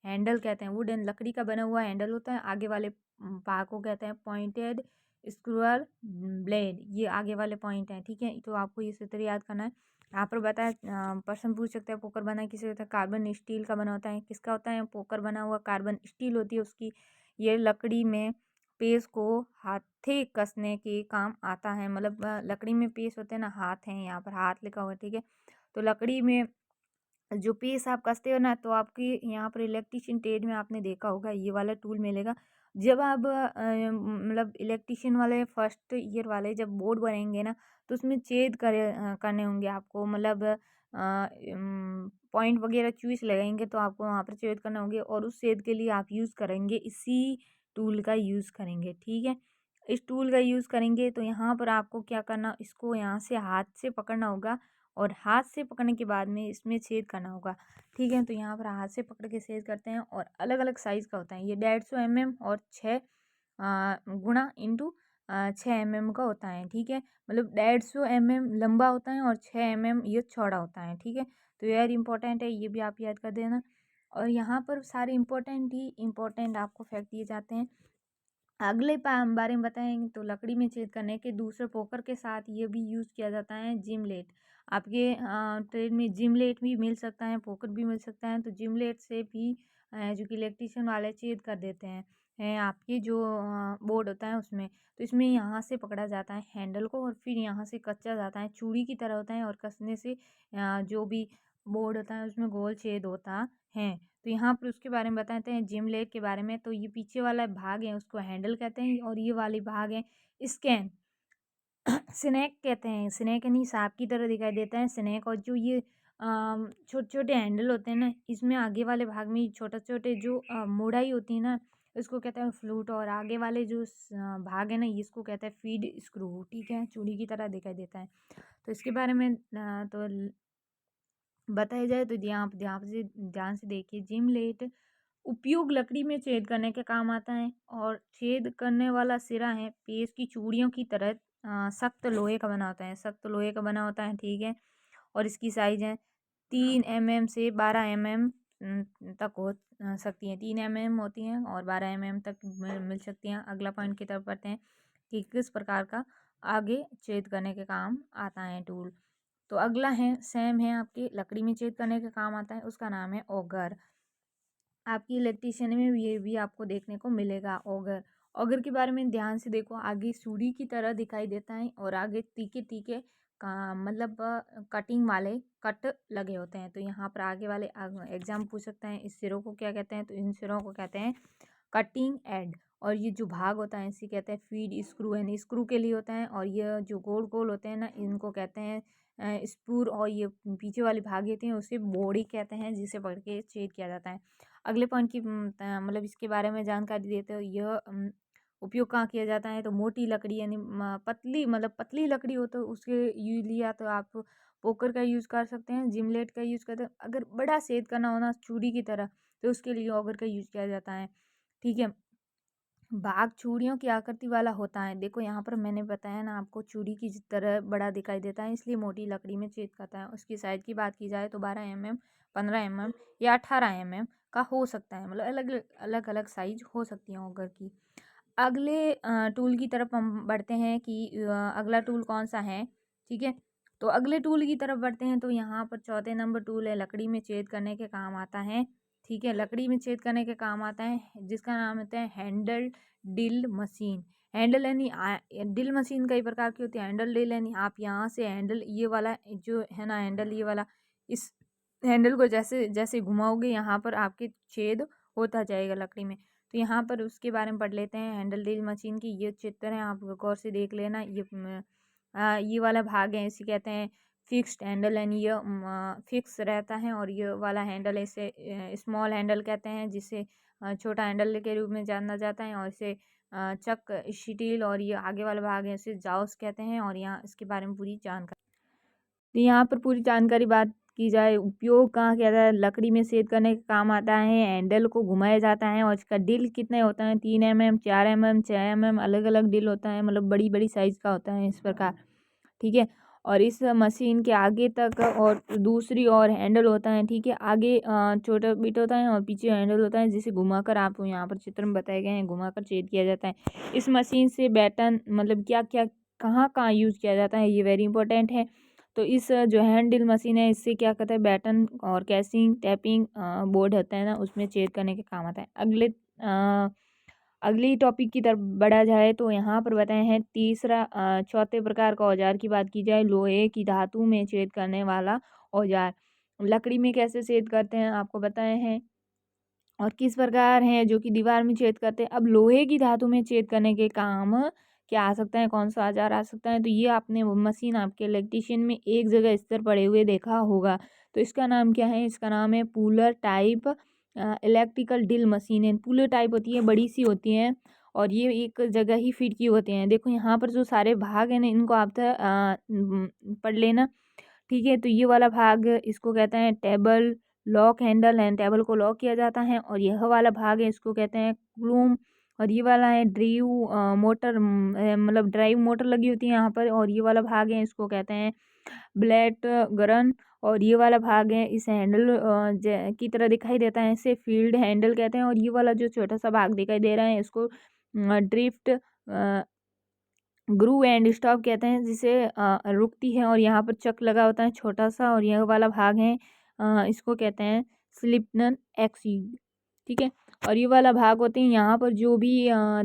हैंडल कहते हैं। वुड एंड लकड़ी का बना हुआ हैंडल होता है। आगे वाले भाग को कहते हैं पॉइंटेड स्क्रूअल ब्लेड। ये आगे वाले पॉइंट हैं, ठीक है। तो आपको ये सूत्र याद करना है। यहाँ पर बताया प्रश्न पूछ सकते हैं पोकर बना किससे होता है, कार्बन स्टील का बना होता है। किसका होता है पोकर बना हुआ, कार्बन स्टील होती है उसकी। ये लकड़ी में पेस को हाथे कसने के काम आता है, मतलब लकड़ी में पेस होते हैं ना, हाथ हैं, यहाँ पर हाथ लिखा हुआ है, ठीक है। तो लकड़ी में जो पीस आप कसते हो ना, तो आपकी यहाँ पर इलेक्ट्रिशियन ट्रेड में आपने देखा होगा ये वाला टूल मिलेगा। जब आप मतलब इलेक्ट्रिशियन वाले फर्स्ट ईयर वाले जब बोर्ड बनेंगे ना, तो उसमें छेद करने होंगे आपको, मतलब पॉइंट वगैरह चूस लगाएंगे तो आपको वहाँ पर छेद करने होंगे और उस छेद के लिए आप यूज़ करेंगे इसी टूल का यूज़ करेंगे, ठीक है। इस टूल का यूज़ करेंगे तो यहाँ पर आपको क्या करना, इसको यहाँ से हाथ से पकड़ना होगा और हाथ से पकड़ने के बाद में इसमें छेद करना होगा, ठीक है। तो यहाँ पर हाथ से पकड़ के छेद करते हैं और अलग अलग साइज़ का होता है। ये 150 mm और 6 गुणा इंटू 6 mm का होता है, ठीक है। मतलब 150 mm लंबा होता है और 6 mm ये चौड़ा होता है, ठीक है। तो यार इंपॉर्टेंट है, ये भी आप याद कर देना। और यहाँ पर सारे इंपॉर्टेंट ही इंपॉर्टेंट आपको फैक्ट दिए जाते हैं। अगले बारे में बताएंगे तो लकड़ी में छेद करने के दूसरे पोकर के साथ ये भी यूज़ किया जाता है जिमलेट। आपके ट्रेड में जिमलेट भी मिल सकता है, पोकर भी मिल सकता है। तो जिमलेट से भी जो कि इलेक्ट्रिशियन वाले छेद कर देते हैं आपके जो बोर्ड होता है उसमें। तो इसमें यहाँ से पकड़ा जाता है हैंडल को और फिर यहाँ से कच्चा जाता है, चूड़ी की तरह होता है और कसने से जो भी बोर्ड होता है उसमें गोल छेद होता है। तो यहाँ पर उसके बारे में बताते हैं जिम लेग के बारे में। तो ये पीछे वाला भाग है उसको हैंडल कहते हैं और ये वाली भाग है स्कैन स्नैक कहते हैं। स्नैक यानी सांप की तरह दिखाई देता है स्नैक। और जो ये छोटे छोटे हैंडल होते हैं ना, इसमें आगे वाले भाग में छोटे छोटे जो मोड़ाई होती है ना, इसको कहते हैं फ्लूट। और आगे वाले जो भाग है ना इसको कहते हैं फीड स्क्रू, ठीक है। चूड़ी की तरह दिखाई देता है। तो इसके बारे में तो बताया जाए तो यहाँ ध्यान से देखिए। जिम लेट उपयोग लकड़ी में छेद करने के काम आता है और छेद करने वाला सिरा है पेश की चूड़ियों की तरह सख्त लोहे का बना होता है, सख्त लोहे का बना होता है, ठीक है। और इसकी साइज है 3 mm से 12 mm तक हो सकती हैं। 3 mm होती हैं और 12 mm तक मिल सकती हैं। अगला पॉइंट की तरफ बढ़ते हैं कि किस प्रकार का आगे छेद करने के काम आता है टूल। तो अगला है सेम है आपकी लकड़ी में छेद करने के काम आता है, उसका नाम है ऑगर। आपकी इलेक्ट्रीशियन में ये भी आपको देखने को मिलेगा ऑगर। ऑगर के बारे में ध्यान से देखो, आगे सूरी की तरह दिखाई देता है और आगे तीखे तीखे का मतलब कटिंग वाले कट लगे होते हैं। तो यहाँ पर आगे वाले एग्जाम पूछ सकते हैं इस सिरों को क्या कहते हैं, तो इन सिरों को कहते हैं कटिंग एड। और ये जो भाग होता है इसे कहते हैं फीड स्क्रू, यानी स्क्रू के लिए होता है। और ये जो गोल गोल होते हैं ना, इनको कहते हैं स्पूर। और ये पीछे वाली भाग होती हैं उसे बोड़ी कहते हैं, जिसे पकड़ के छेद किया जाता है। अगले पॉइंट की मतलब इसके बारे में जानकारी देते हो, यह उपयोग कहाँ किया जाता है, तो मोटी लकड़ी यानी पतली मतलब पतली लकड़ी हो तो उसके लिया तो आप पोकर का यूज़ कर सकते हैं, जिमलेट का यूज़ करते हैं। अगर बड़ा छेद करना हो ना चूड़ी की तरह, तो उसके लिए ऑगर का यूज़ किया जाता है। ठीक है। भाग चूड़ियों की आकृति वाला होता है। देखो यहाँ पर मैंने बताया ना आपको, चूड़ी की तरह बड़ा दिखाई देता है, इसलिए मोटी लकड़ी में छेद करता है। उसकी साइज की बात की जाए तो 12 mm, 15 mm या 18 mm का हो सकता है। मतलब अलग अलग अलग साइज हो सकती है ऑगर की। अगले टूल की तरफ हम बढ़ते हैं कि अगला टूल कौन सा है। ठीक है। तो अगले टूल की तरफ बढ़ते हैं, तो यहाँ पर चौथे नंबर टूल है, लकड़ी में छेद करने के काम आता है। ठीक है, लकड़ी में छेद करने के काम आता है, जिसका नाम होता है हैंडल डिल मशीन। हैंडल यानी डिल मशीन कई प्रकार की होती है। हैंडल डिल यानी आप यहाँ से हैंडल ये वाला जो है ना, हैंडल ये वाला, इस हैंडल को जैसे जैसे घुमाओगे यहाँ पर आपके छेद होता जाएगा लकड़ी में। तो यहाँ पर उसके बारे में पढ़ लेते हैं। हैंडल ड्रिल मशीन की ये चित्र है, आप गौर से देख लेना। ये वाला भाग है, इसे कहते हैं फिक्स्ड हैंडल, यानी ये फिक्स रहता है। और ये वाला हैंडल इसे स्मॉल हैंडल कहते हैं, जिसे छोटा हैंडल के रूप में जाना जाता है। और इसे चक स्टील, और ये आगे वाला भाग है इसे जाउस कहते हैं। और यहाँ इसके बारे में पूरी जानकारी, तो यहाँ पर पूरी जानकारी बात की जाए, उपयोग कहाँ किया जाता है, लकड़ी में छेद करने का काम आता है। हैंडल को घुमाया जाता है और इसका डिल कितने होता है, 3 mm, 4 mm, 6 mm, अलग अलग डिल होता है। मतलब बड़ी बड़ी साइज का होता है इस प्रकार। ठीक है। और इस मशीन के आगे तक और दूसरी और हैंडल होता है। ठीक है, आगे छोटा बिट होता है और पीछे हैंडल होता है, जिसे घुमाकर, आपको यहाँ पर चित्र में बताए गए हैं, घुमाकर छेद किया जाता है। इस मशीन से बैटन मतलब क्या क्या कहाँ कहाँ यूज़ किया जाता है, ये वेरी इंपॉर्टेंट है। तो इस जो हैंड ड्रिल मशीन है, इससे क्या कहता है, बैटन और कैसिंग टैपिंग बोर्ड होता है ना, उसमें छेद करने के काम आता है। अगली टॉपिक की तरफ बढ़ा जाए, तो यहाँ पर बताए हैं तीसरा चौथे प्रकार का औजार की बात की जाए, लोहे की धातु में छेद करने वाला औजार। लकड़ी में कैसे छेद करते हैं आपको बताए हैं, और किस प्रकार हैं जो कि दीवार में छेद करते हैं। अब लोहे की धातु में छेद करने के काम क्या आ सकता है, कौन सा औजार आ सकता है, तो ये आपने वो मशीन आपके इलेक्ट्रिशियन में एक जगह इस तरह पड़े हुए देखा होगा। तो इसका नाम क्या है, इसका नाम है puller type electrical drill machine है। पुलर टाइप होती है, बड़ी सी होती है, और ये एक जगह ही फिट की होती हैं। देखो यहाँ पर जो सारे भाग हैं ना, इनको आप पढ़ लेना। ठीक है, तो ये वाला भाग इसको कहते हैं टेबल लॉक हैंडल है, टेबल को लॉक किया जाता है। और यह वाला भाग है, इसको कहते हैं क्लूम। और ये वाला है ड्रीव मोटर, मतलब ड्राइव मोटर लगी होती है यहाँ पर। और ये वाला भाग है, इसको कहते हैं ब्लेड गरन। और ये वाला भाग है, इस हैंडल की तरह दिखाई देता है, इसे फील्ड हैंडल कहते हैं। और ये वाला जो छोटा सा भाग दिखाई दे रहा है, इसको ड्रिफ्ट ग्रू एंड स्टॉप कहते हैं, जिसे रुकती है। और यहाँ पर चक लगा होता है छोटा सा, और यह वाला भाग है इसको कहते हैं स्लिपनन एक्सीड। ठीक है। और ये वाला भाग होते हैं, यहाँ पर जो भी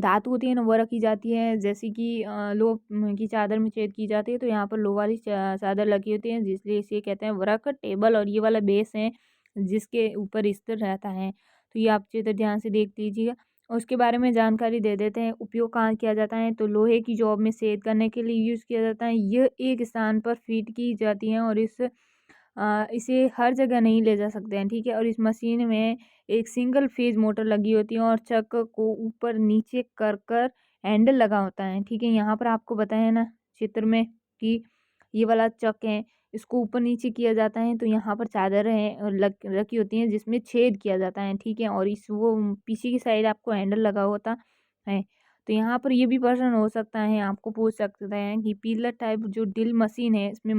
धातु होती है ना, वो रखी जाती है। जैसे कि लोह की चादर में छेद की जाती है, तो यहाँ पर लोह वाली चादर लगी होती है, जिसलिए इसे कहते हैं वरक टेबल। और ये वाला बेस है, जिसके ऊपर स्थिर रहता है। तो ये आप चित्र ध्यान से देख लीजिएगा। और उसके बारे में जानकारी दे देते हैं। उपयोग कहाँ किया जाता है, तो लोहे की जॉब में छेद करने के लिए यूज़ किया जाता है। यह एक स्थान पर फिट की जाती है, और इसे हर जगह नहीं ले जा सकते हैं। ठीक है। और इस मशीन में एक सिंगल फेज मोटर लगी होती है, और चक को ऊपर नीचे कर कर हैंडल लगा होता है। ठीक है, यहाँ पर आपको बताया ना चित्र में कि ये वाला चक है, इसको ऊपर नीचे किया जाता है। तो यहाँ पर चादर है और रखी होती है, जिसमें छेद किया जाता है। ठीक है। और इस वो पीछे की साइड आपको हैंडल लगा होता है। तो यहाँ पर ये भी प्रश्न हो सकता है, आपको पूछ सकते हैं कि पिलर टाइप जो ड्रिल मशीन है, इसमें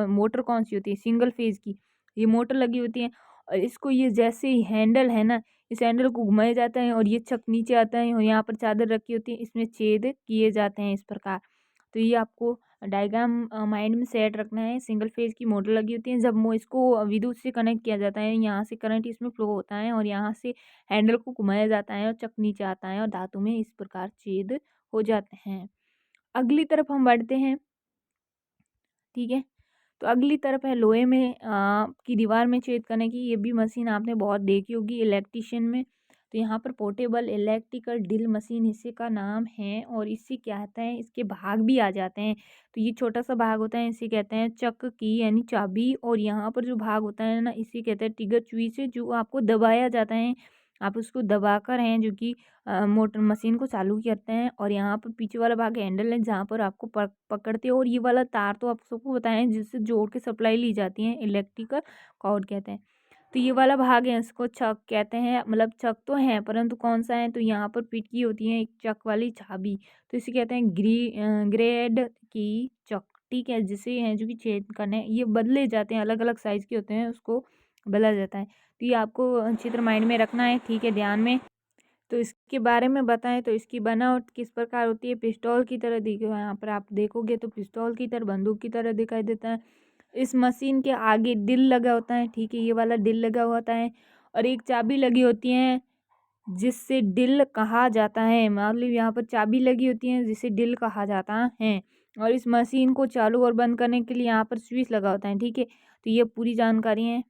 मोटर कौन सी होती है, सिंगल फेज की ये मोटर लगी होती है। और इसको ये जैसे ही हैंडल है ना, इस हैंडल को घुमाया जाता है और ये चक नीचे आता है और यहाँ पर चादर रखी होती है, इसमें छेद किए जाते हैं इस प्रकार। तो ये आपको डायग्राम माइंड में सेट रखना है। सिंगल फेज की मोटर लगी होती है, जब इसको विद्युत से कनेक्ट किया जाता है, यहाँ से करंट इसमें फ्लो होता है और यहाँ से हैंडल को घुमाया जाता है और चक नीचे आता है और धातु में इस प्रकार छेद हो जाते हैं। अगली तरफ हम बढ़ते हैं, ठीक है। तो अगली तरफ है लोहे में की दीवार में छेद करने की। ये भी मशीन आपने बहुत देखी होगी इलेक्ट्रिशियन में। तो यहाँ पर पोर्टेबल इलेक्ट्रिकल ड्रिल मशीन इसी का नाम है और इससे क्या आता है, इसके भाग भी आ जाते हैं। तो ये छोटा सा भाग होता है, इसे कहते हैं चक की यानी चाबी, और यहाँ पर जो भाग होता है ना, इसे कहते हैं ट्रिगर सुई से जो आपको दबाया जाता है। आप उसको दबाकर हैं जो कि मोटर मशीन को चालू करते हैं, और यहाँ पर पीछे वाला भाग हैंडल है जहाँ पर आपको पकड़ते हो, और ये वाला तार तो आप सबको बताएं जिससे जोड़ के सप्लाई ली जाती है, इलेक्ट्रिकल कॉर्ड कहते हैं। तो ये वाला भाग है, इसको चक कहते हैं। मतलब चक तो है परंतु कौन सा है, तो यहाँ पर पिट की होती है एक चक वाली चाबी, तो इसे कहते हैं ग्रेड की चक, ठीक है। जिसे हैं जो कि छेद करने, ये बदले जाते हैं, अलग अलग साइज के होते हैं, उसको बदला जाता है। तो ये आपको चित्र माइंड में रखना है, ठीक है, ध्यान में। तो इसके बारे में बताएं तो इसकी बनावट किस प्रकार होती है, पिस्तौल की तरह देखो, यहाँ पर आप देखोगे तो पिस्तौल की तरह, बंदूक की तरह दिखाई देता है। इस मशीन के आगे दिल लगा होता है, ठीक है, ये वाला दिल लगा होता है, और एक चाबी लगी होती है जिससे दिल कहा जाता है। मतलब यहाँ पर चाबी लगी होती है जिसे दिल कहा जाता है, और इस मशीन को चालू और बंद करने के लिए यहाँ पर स्विच लगा होता है, ठीक है। तो ये पूरी जानकारी है,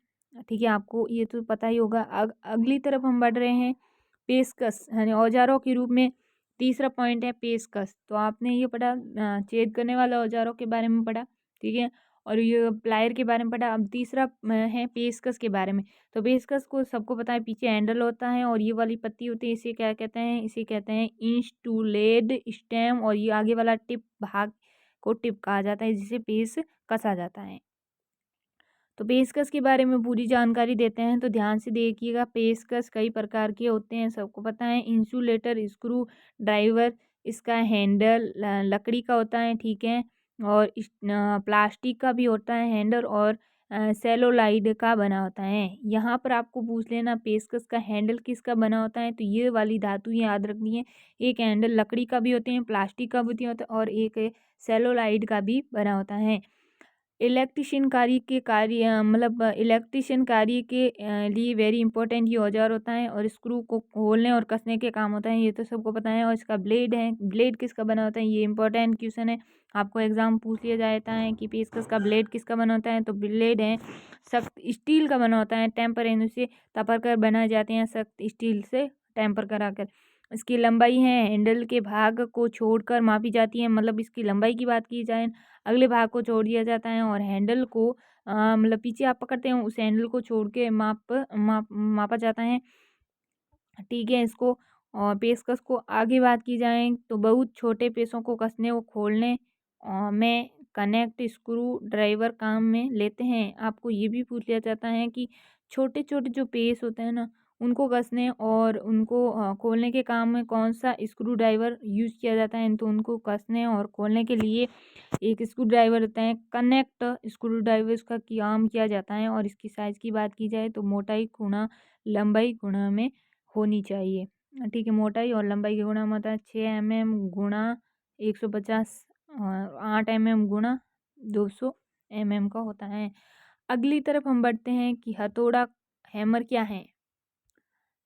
ठीक है, आपको ये तो पता ही होगा। अगली तरफ हम बढ़ रहे हैं, पेचकस यानी औजारों के रूप में। तीसरा पॉइंट है पेचकस। तो आपने ये पढ़ा छेद करने वाले औजारों के बारे में पढ़ा, ठीक है, और ये प्लायर के बारे में पढ़ा। अब तीसरा है पेचकस के बारे में। तो पेचकस को सबको पता है, पीछे हैंडल होता है और ये वाली पत्ती होती है, इसे क्या कहते हैं, इसे कहते हैं इंस्टूलेड स्टेम, और ये आगे वाला टिप भाग को टिप कहा जाता है जिसे पेच कसा जाता है। तो पेचकस के बारे में पूरी जानकारी देते हैं, तो ध्यान से देखिएगा। पेचकस कई प्रकार के होते हैं, सबको पता है। इंसुलेटर, स्क्रू ड्राइवर, इसका हैंडल लकड़ी का होता है, ठीक है, और प्लास्टिक का भी होता है हैंडल, और सेलोलाइड का बना होता है। यहाँ पर आपको पूछ लेना पेचकस का हैंडल किसका बना होता है, तो ये वाली धातु याद रखनी है। एक हैंडल लकड़ी का भी होते हैं, प्लास्टिक का भी होता है, और एक सेलोलाइड का भी बना होता है। इलेक्ट्रिशियन कार्य के कार्य मतलब इलेक्ट्रिशियन कार्य के लिए वेरी इंपॉर्टेंट ये औजार होता है, और स्क्रू को खोलने और कसने के काम होता है, ये तो सबको पता है। और इसका ब्लेड है, ब्लेड किसका बना होता है, ये इंपॉर्टेंट क्वेश्चन है, आपको एग्जाम पूछ लिया जाता है कि पेचकस का ब्लेड किसका बना होता है, तो ब्लेड है सख्त स्टील का बना होता है, टेम्पर है उसे तपा कर बनाए जाते हैं सख्त स्टील से टेम्पर कराकर। इसकी लंबाई है हैंडल के भाग को छोड़कर मापी जाती है, मतलब इसकी लंबाई की बात की जाए, अगले भाग को छोड़ दिया जाता है, और हैंडल को मतलब पीछे आप पकड़ते हैं उस हैंडल को छोड़ के मापा जाता है, ठीक है। इसको और पेचकस को आगे बात की जाए तो बहुत छोटे पेचों को कसने व खोलने में कनेक्ट स्क्रू ड्राइवर काम में लेते हैं। आपको ये भी पूछ लिया जाता है कि छोटे छोटे जो पेच होते हैं ना, उनको कसने और उनको खोलने के काम में कौन सा स्क्रू ड्राइवर यूज़ किया जाता है, तो उनको कसने और खोलने के लिए एक स्क्रू ड्राइवर होता है, कनेक्ट स्क्रू ड्राइवर इसका काम किया जाता है। और इसकी साइज़ की बात की जाए तो मोटाई गुणा लंबाई गुणा में होनी चाहिए, ठीक है। मोटाई और लंबाई के गुणा में होता है 6 mm गुणा 150, 8 mm गुणा 200 mm का होता है। अगली तरफ हम बढ़ते हैं कि हथौड़ा हैमर क्या है।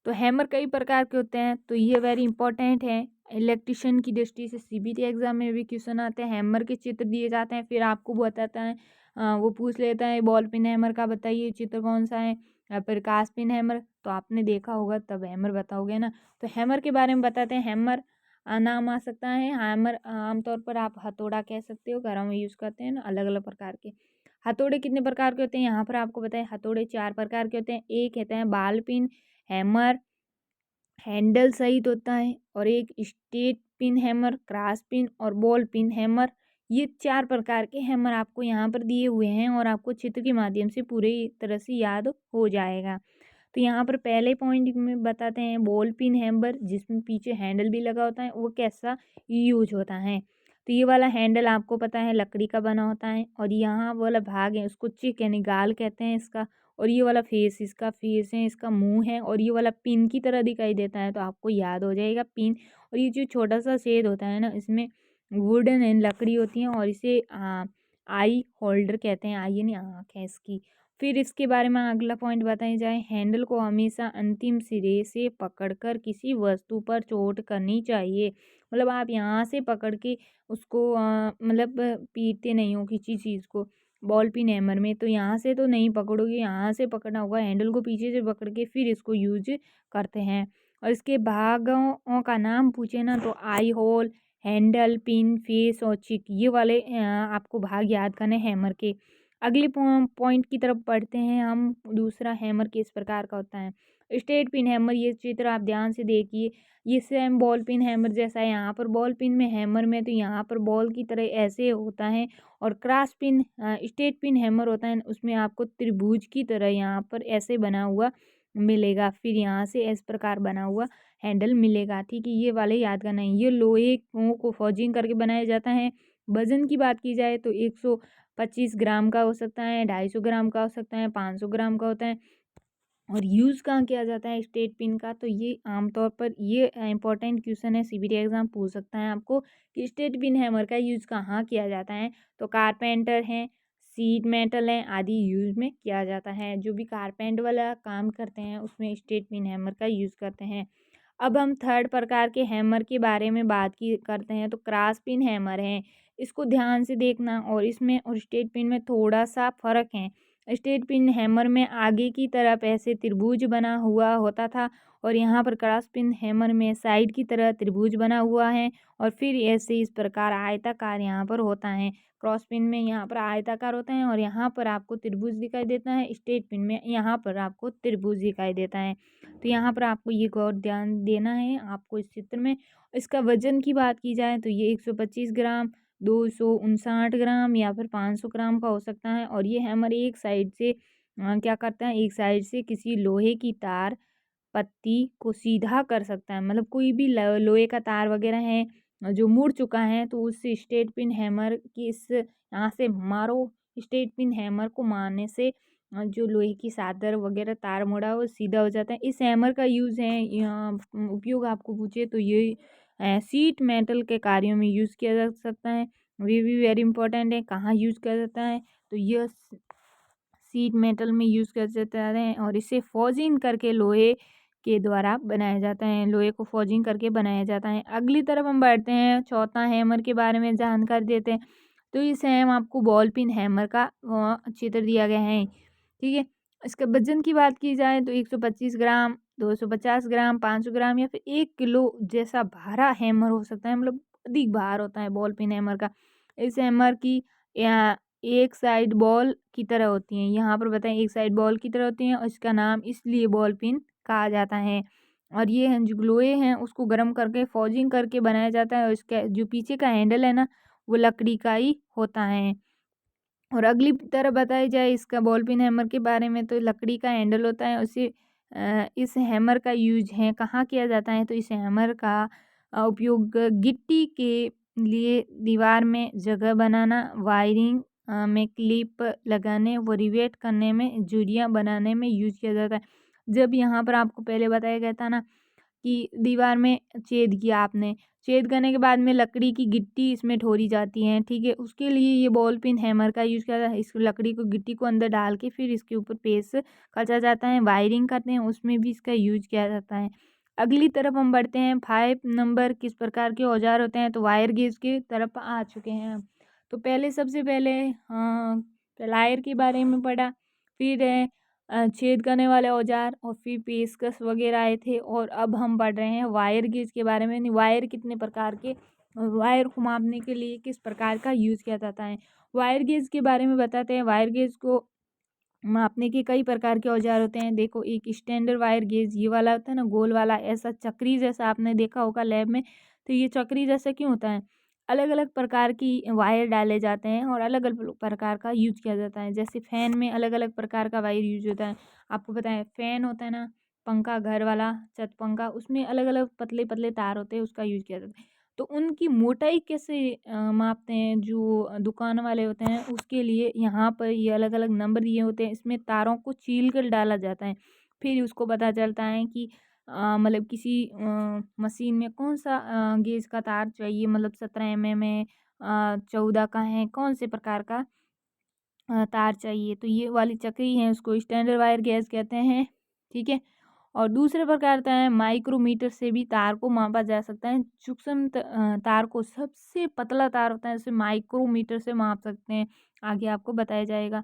तो हैमर कई प्रकार के होते हैं, तो ये वेरी इंपॉर्टेंट है इलेक्ट्रिशियन की दृष्टि से। सीबीटी एग्जाम में भी क्वेश्चन आते हैं, हैमर के चित्र दिए जाते हैं, फिर आपको बताता है वो पूछ लेता है बॉल पिन हैमर का बताइए चित्र कौन सा है, या फिर कास्ट पिन हैमर, तो आपने देखा होगा तब हैमर बताओगे ना। तो हैमर के बारे में बताते हैं। हैमर नाम आ सकता है, हैमर आमतौर पर आप हथौड़ा कह सकते हो, घरों में यूज़ करते हैं ना, अलग अलग प्रकार के। हथौड़े कितने प्रकार के होते हैं, यहाँ पर आपको बताएं हथौड़े 4 प्रकार के होते हैं। एक कहते हैं बाल पिन हैमर, हैंडल सहित होता है, और एक state pin hammer, cross pin और बॉल पिन हैमर। ये 4 प्रकार के हैमर आपको यहाँ पर दिए हुए हैं, और आपको चित्र के माध्यम से पूरी तरह से याद हो जाएगा। तो यहाँ पर पहले पॉइंट में बताते हैं बॉल पिन हैमर, जिसमें पीछे हैंडल भी लगा होता है, वो कैसा यूज होता है। तो ये वाला हैंडल आपको पता है लकड़ी का बना होता है, और यहाँ वाला भाग है उसको चिक यानी गाल कहते हैं इसका, और ये वाला फेस इसका फेस है, इसका मुँह है और ये वाला पिन की तरह दिखाई देता है, तो आपको याद हो जाएगा पिन। और ये जो छोटा-सा छेद होता है ना, इसमें वुडन एंड लकड़ी होती है और इसे आई होल्डर कहते हैं। आई यानी आँख है इसकी। फिर इसके बारे में अगला पॉइंट बताया जाए, हैंडल को हमेशा अंतिम सिरे से पकड़कर किसी वस्तु पर चोट करनी चाहिए। मतलब आप यहाँ से पकड़ के उसको मतलब पीटते नहीं हो किसी चीज़ को। बॉल पिन हैमर में तो यहाँ से तो नहीं पकड़ोगे, यहाँ से पकड़ना होगा, हैंडल को पीछे से पकड़ के फिर इसको यूज करते हैं। और इसके भागों का नाम पूछे ना तो आई होल, हैंडल, पिन, फेस और चिक, ये वाले आपको भाग याद करने हैमर के। अगले पॉइंट की तरफ बढ़ते हैं हम। दूसरा हैमर किस प्रकार का होता है? स्ट्रेट पिन हैमर, ये चित्र आप ध्यान से देखिए, ये सेम बॉल पिन हैमर जैसा है। यहाँ पर बॉल पिन में हैमर में तो यहाँ पर बॉल की तरह ऐसे होता है। और cross pin straight pin hammer होता है, उसमें आपको त्रिभुज की तरह यहाँ पर ऐसे बना हुआ मिलेगा, फिर यहाँ से इस प्रकार बना हुआ हैंडल मिलेगा। ठीक है, ये वाले याद करना है। ये लोहे को फॉर्जिंग करके बनाया जाता है। वजन की बात की जाए तो 125 ग्राम का हो सकता है, 250 ग्राम का हो सकता है, 500 ग्राम का होता है। और यूज़ कहाँ किया जाता है स्ट्रेट पिन का, तो ये आमतौर पर ये इंपॉर्टेंट क्वेश्चन है, सीबीटी एग्जाम पूछ सकता है आपको कि स्ट्रेट पिन हैमर का यूज़ कहाँ किया जाता है। तो कारपेंटर हैं, सीट मेटल हैं आदि यूज़ में किया जाता है। जो भी कारपेंट वाला काम करते हैं उसमें स्ट्रेट पिन हैमर का यूज़ करते हैं। अब हम थर्ड प्रकार के हैमर के बारे में बात की करते हैं, तो क्रॉस पिन हैमर है। इसको ध्यान से देखना, और इसमें और स्ट्रेट पिन में थोड़ा सा फ़र्क है। स्ट्रेट पिन हैमर में आगे की तरफ ऐसे त्रिभुज बना हुआ होता था, और यहाँ पर क्रॉस पिन हैमर में साइड की तरह त्रिभुज बना हुआ है और फिर ऐसे इस प्रकार आयताकार यहाँ पर होता है। क्रॉस पिन में यहाँ पर आयताकार होता है और यहाँ पर आपको त्रिभुज दिखाई देता है। स्ट्रेट पिन में यहाँ पर आपको त्रिभुज दिखाई देता है। तो यहाँ पर आपको ये गौर ध्यान देना है आपको इस चित्र में। इसका वजन की बात की जाए तो ये 125 ग्राम, 259 ग्राम या फिर 500 ग्राम का हो सकता है। और ये हैमर एक साइड से क्या करता है, एक साइड से किसी लोहे की तार पत्ती को सीधा कर सकता है। मतलब कोई भी लोहे का तार वगैरह है जो मुड़ चुका है, तो उस स्ट्रेट पिन हैमर की इस यहाँ से मारो, स्ट्रेट पिन हैमर को मारने से जो लोहे की चादर वगैरह तार मुड़ा वो सीधा हो जाता है। इस हैमर का यूज़ है यहाँ उपयोग आपको पूछे तो ये सीट मेटल के कार्यों में यूज़ किया जा सकता है। वे भी वेरी इंपॉर्टेंट है, कहाँ यूज़ किया जाता है, तो यह सीट मेटल में यूज़ किया जाता है और इसे फॉर्जिंग करके लोहे के द्वारा बनाया जाता है। लोहे को फॉर्जिंग करके बनाया जाता है। अगली तरफ हम बढ़ते हैं, चौथा हैमर के बारे में जानकारी देते हैं। तो इस हैम आपको बॉल पिन हैमर का चित्र दिया गया है। ठीक है, इसके वजन की बात की जाए तो 125 ग्राम, 250 ग्राम, 500 ग्राम या फिर 1 किलो जैसा भारा हैमर हो सकता है। मतलब अधिक भार होता है बॉल पिन हैमर का। इस हैमर की या एक साइड बॉल की तरह होती हैं। यहाँ पर बताएं एक साइड बॉल की तरह होती हैं और इसका नाम इसलिए बॉल पिन कहा जाता है। और ये हैं जो लोहे हैं उसको गर्म करके फॉर्जिंग करके बनाया जाता है, और इसका जो पीछे का हैंडल है ना वो लकड़ी का ही होता है। और अगली तरफ बताई जाए इसका बॉल पिन हैमर के बारे में, तो लकड़ी का हैंडल होता है उसे इस हैमर का यूज है कहाँ किया जाता है, तो इस हैमर का उपयोग गिट्टी के लिए दीवार में जगह बनाना, वायरिंग में क्लिप लगाने व रिवेट करने में, झुर्रियाँ बनाने में यूज किया जाता है। जब यहाँ पर आपको पहले बताया गया था ना कि दीवार में छेद किया आपने, छेद करने के बाद में लकड़ी की गिट्टी इसमें ठोरी जाती है। ठीक है, उसके लिए ये बॉल पिन हैमर का यूज़ किया जाता है। इस लकड़ी को गिट्टी को अंदर डाल के फिर इसके ऊपर पेस्ट खचा जाता है। वायरिंग करते हैं उसमें भी इसका यूज किया जाता है। अगली तरफ हम बढ़ते हैं, 5 नंबर किस प्रकार के औजार होते हैं, तो वायर गेज की तरफ आ चुके हैं हम। तो पहले सबसे पहले प्लायर के बारे में पढ़ा, फिर छेद करने वाले औजार और फिर पेचकस वगैरह आए थे। और अब हम पढ़ रहे हैं वायर गेज के बारे में। वायर कितने प्रकार के, वायर को मापने के लिए किस प्रकार का यूज़ किया जाता है। वायर गेज के बारे में बताते हैं। वायर गेज को मापने के कई प्रकार के औजार होते हैं। देखो, एक स्टैंडर्ड वायर गेज ये वाला होता है ना, गोल वाला, ऐसा चक्री जैसा आपने देखा होगा लैब में। तो ये चक्री जैसा क्यों होता है, अलग अलग प्रकार की वायर डाले जाते हैं और अलग अलग प्रकार का यूज किया जाता है। जैसे फैन में अलग अलग प्रकार का वायर यूज होता है। आपको पता है फैन होता है ना, पंखा घर वाला छत पंखा, उसमें अलग अलग पतले पतले तार होते हैं, उसका यूज किया जाता है। तो उनकी मोटाई कैसे मापते हैं जो दुकान वाले होते हैं, उसके लिए यहाँ पर ये अलग-अलग नंबर दिए होते हैं। इसमें तारों को छील कर डाला जाता है। फिर उसको पता चलता है कि मतलब किसी मशीन में कौन-सा गेज का तार चाहिए, मतलब 17 एमएम है, 14 का है, कौन से प्रकार का तार चाहिए। तो ये वाली चक्री है, उसको स्टैंडर्ड वायर गेज कहते हैं, ठीक है। और दूसरे प्रकार होता है माइक्रोमीटर से भी तार को मापा जा सकता है। सूक्ष्म तार को सबसे पतला तार होता है, उसे माइक्रोमीटर से माप सकते हैं, आगे आपको बताया जाएगा।